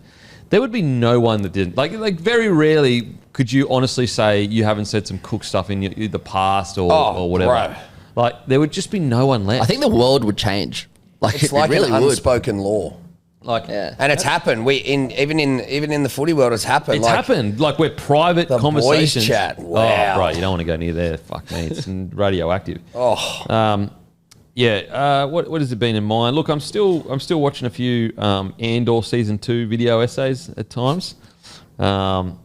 There would be no one that didn't. Like very rarely could you honestly say you haven't said some cook stuff in the past or whatever. Right. Like there would just be no one left. I think the world would change. It's it like really an would. unspoken law. Like, and it's happened. Even in the footy world, it's happened. It's happened. Like we're private the conversations. Boys chat. Wow. Oh, right. You don't want to go near there. Fuck me. It's radioactive. Oh. Yeah. What has it been in mind? Look, I'm still watching a few Andor season 2 video essays at times. I'm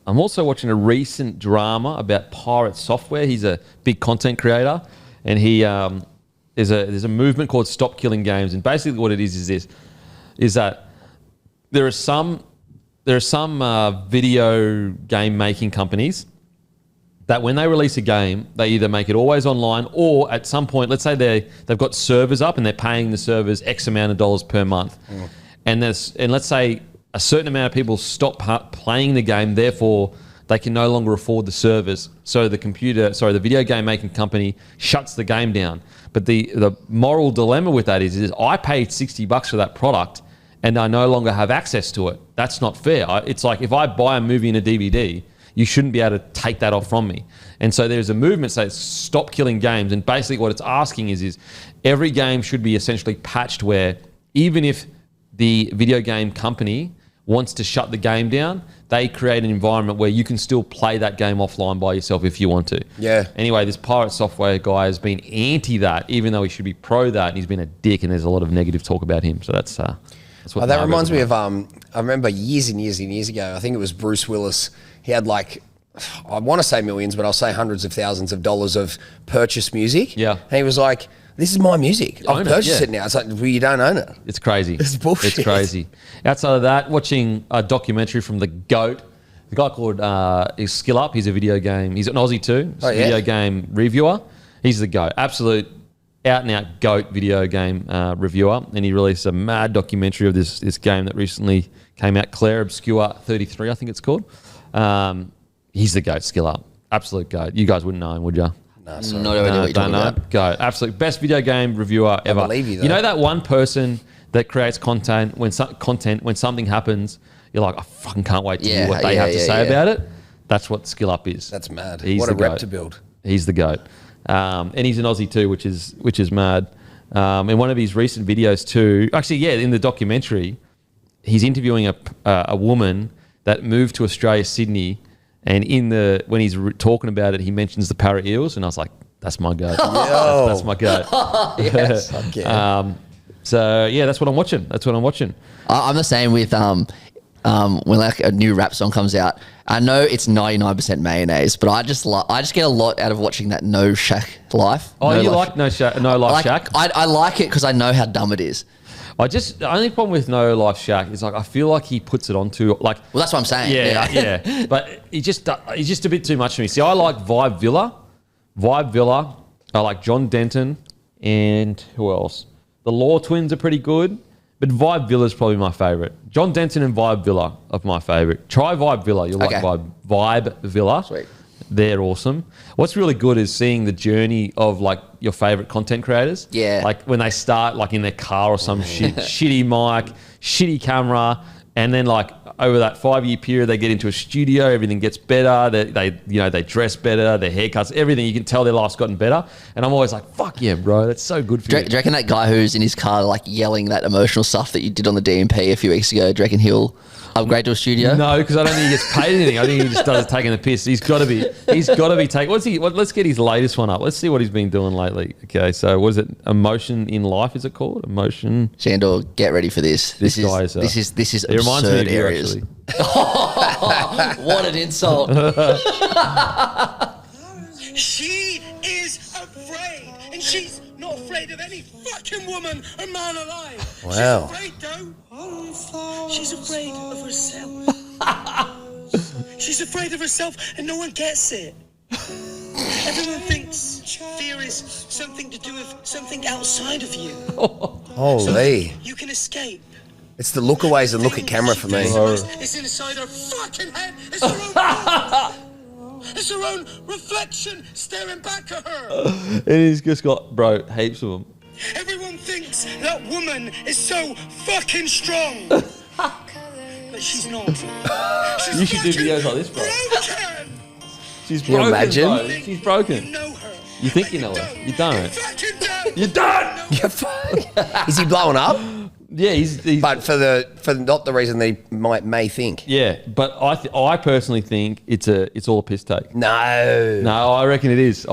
also watching a recent drama about Pirate Software. He's a big content creator, and there's a movement called Stop Killing Games, and basically what it is that there are some video game making companies that when they release a game, they either make it always online or at some point, let's say they've got servers up and they're paying the servers X amount of dollars per month, and let's say a certain amount of people stop playing the game, therefore they can no longer afford the servers. So the video game making company shuts the game down. But the moral dilemma with that is I paid $60 for that product and I no longer have access to it. That's not fair. It's like if I buy a movie and a DVD, you shouldn't be able to take that off from me. And so there's a movement that says stop killing games. And basically what it's asking is every game should be essentially patched where even if the video game company wants to shut the game down, they create an environment where you can still play that game offline by yourself if you want to. Yeah. Anyway, this Pirate Software guy has been anti that, even though he should be pro that, and he's been a dick, and there's a lot of negative talk about him. So that's what. That reminds me of I remember years and years and years ago. I think it was Bruce Willis. He had like, I want to say millions, but I'll say hundreds of thousands of dollars of purchased music. Yeah. And he was like, this is my music. I've purchased it now. It's like, well, you don't own it. It's crazy. It's bullshit. It's crazy. Outside of that, watching a documentary from the GOAT, the guy called Skill Up. He's a video game. He's an Aussie too. He's a video game reviewer. He's the GOAT. Absolute out-and-out GOAT video game reviewer. And he released a mad documentary of this game that recently came out, Claire Obscure 33, I think it's called. He's the GOAT, Skill Up. Absolute GOAT. You guys wouldn't know him, would you? No, sorry. Not idea what you're talking about. Go. Absolute best video game reviewer ever. I believe you, though. You know that one person that creates content when something happens, you're like, I fucking can't wait to hear what they have to say about it. That's what Skill Up is. That's mad. He's what a the rep GOAT. to build. He's the GOAT. And he's an Aussie too, which is mad. In one of his recent videos too, actually, in the documentary, he's interviewing a woman that moved to Australia, Sydney, and when he's talking about it, he mentions the para eels, and I was like, "That's my goat. That's my goat." Yes. Okay. So that's what I'm watching. I'm the same with when like a new rap song comes out. I know it's 99% mayonnaise, but I just get a lot out of watching that No Shack Life. Oh, you like No Life Shack? I like it because I know how dumb it is. The only problem with No Life Shack is like I feel like he puts it onto like. Well, that's what I'm saying. Yeah. But he's just a bit too much for me. See, I like Vibe Villa. I like John Denton, and who else? The Law Twins are pretty good, but Vibe Villa is probably my favourite. John Denton and Vibe Villa are my favourite. Try Vibe Villa. You'll like Vibe Villa. Sweet. They're awesome. What's really good is seeing the journey of like your favorite content creators. Yeah. Like when they start like in their car or some shitty mic, shitty camera, And then like over that 5-year period, they get into a studio, everything gets better. They dress better, their haircuts, everything. You can tell their life's gotten better. And I'm always like, fuck yeah, bro, that's so good for you. Do you reckon that guy who's in his car like yelling that emotional stuff that you did on the DMP a few weeks ago, do you reckon he'll upgrade to a studio? No, because I don't think he gets paid anything. I think he just does it taking the piss. He's got to be taking. Let's get his latest one up. Let's see what he's been doing lately. Okay, so what is it? Emotion in Life, is it called? Emotion. Sandor, get ready for this. This is it reminds me of you, areas. What an insult. She is afraid, and she's not afraid of any fucking woman or man alive. Wow. She's afraid, though. She's afraid of herself. She's afraid of herself, and no one gets it. Everyone thinks fear is something to do with something outside of you. Holy. So you can escape. It's the lookaways and look at camera for me. It's inside her fucking head. It's her own reflection staring back at her. And he's just got, bro, heaps of them. Everyone thinks that woman is so fucking strong. But she's not. You should do videos like this, bro. Broken. She's Can you broken, imagine? bro. She's broken. You know her. You think you know her. You don't. Fucking don't. You don't! Is he blowing up? Yeah, he's But for not the reason they may think. yeah, but I personally think it's all a piss take. No. No, I reckon it is.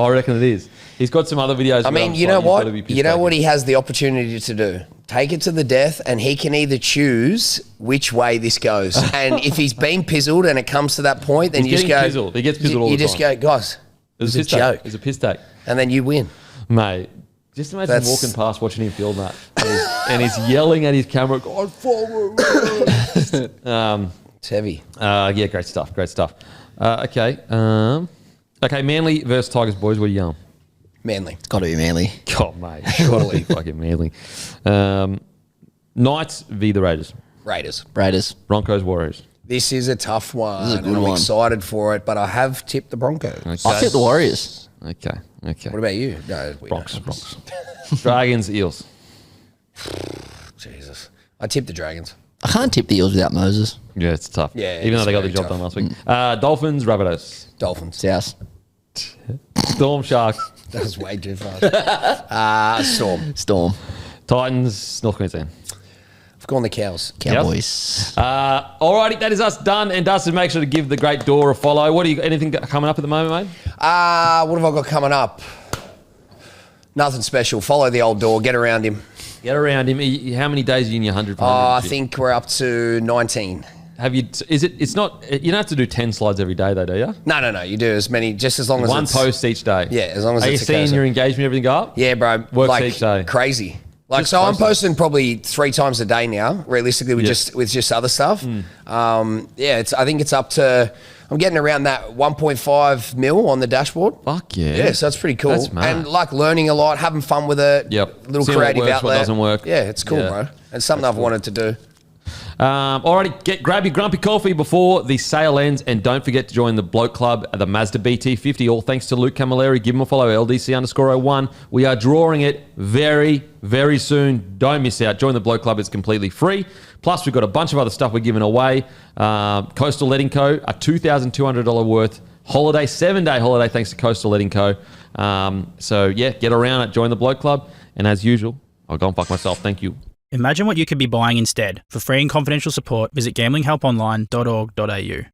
He's got some other videos. I mean, you know what? You know what he has the opportunity to do? Take it to the death, and he can either choose which way this goes. And if he's been pizzled and it comes to that point, then you just go... Pizzled. He gets pizzled all the time. You just go, guys, it was a joke. It's a piss take. And then you win. Mate, just imagine walking past, watching him film that. And he's yelling at his camera, God, forward. It's heavy. Yeah, great stuff. Okay. Okay, Manly versus Tigers, boys. What are you going? Manly. It's got to be Manly. God, mate. Surely fucking Manly. Knights v the Raiders. Raiders. Broncos, Warriors. This is a tough one. This is a good and I'm one. excited for it, but I have tipped the Broncos. Okay. I tipped the Warriors. Okay. What about you? No, Bronx. Dragons, Eels. Jesus. I tipped the Dragons. I can't tip the Eels without Moses. Yeah, it's tough. Yeah, even though it's they got the very job tough. done last week. Dolphins, Rabbitohs. Dolphins. South. Storm, Sharks. That was way too fast. Storm. Titans, North Queensland. I've gone the Cows. Cowboys. Alrighty, that is us done and dusted. Make sure to give the great door a follow. What do you anything coming up at the moment, mate? What have I got coming up? Nothing special. Follow the old door. Get around him. Get around him. How many days are you in your 100? I think we're up to 19. Have you? It's not. You don't have to do 10 slides every day, though, do you? No. You do as many, just as long as One it's... post each day. Yeah, as long as Are you it's seeing your engagement, everything go up? Yeah, bro. Works each day. Crazy. Like, Just so I'm posting. posting probably 3 times a day now, realistically, with just other stuff. I think it's up to... I'm getting around that 1.5 mil on the dashboard. Fuck yeah. Yeah, so that's pretty cool. That's mad. And like learning a lot, having fun with it. Yep. Little Seeing what creative works, outlet. what doesn't work. Yeah, it's cool, Yeah. bro. It's something I've wanted to do. Alrighty, grab your grumpy coffee before the sale ends, and don't forget to join the Bloke Club at the Mazda BT50. All thanks to Luke Camilleri. Give him a follow, LDC_01. We are drawing it very, very soon. Don't miss out. Join the Bloke Club. It's completely free. Plus, we've got a bunch of other stuff we're giving away. Coastal Letting Co., a $2,200 worth holiday, 7-day holiday, thanks to Coastal Letting Co. Get around it. Join the Bloke Club. And as usual, I'll go and fuck myself. Thank you. Imagine what you could be buying instead. For free and confidential support, visit gamblinghelponline.org.au.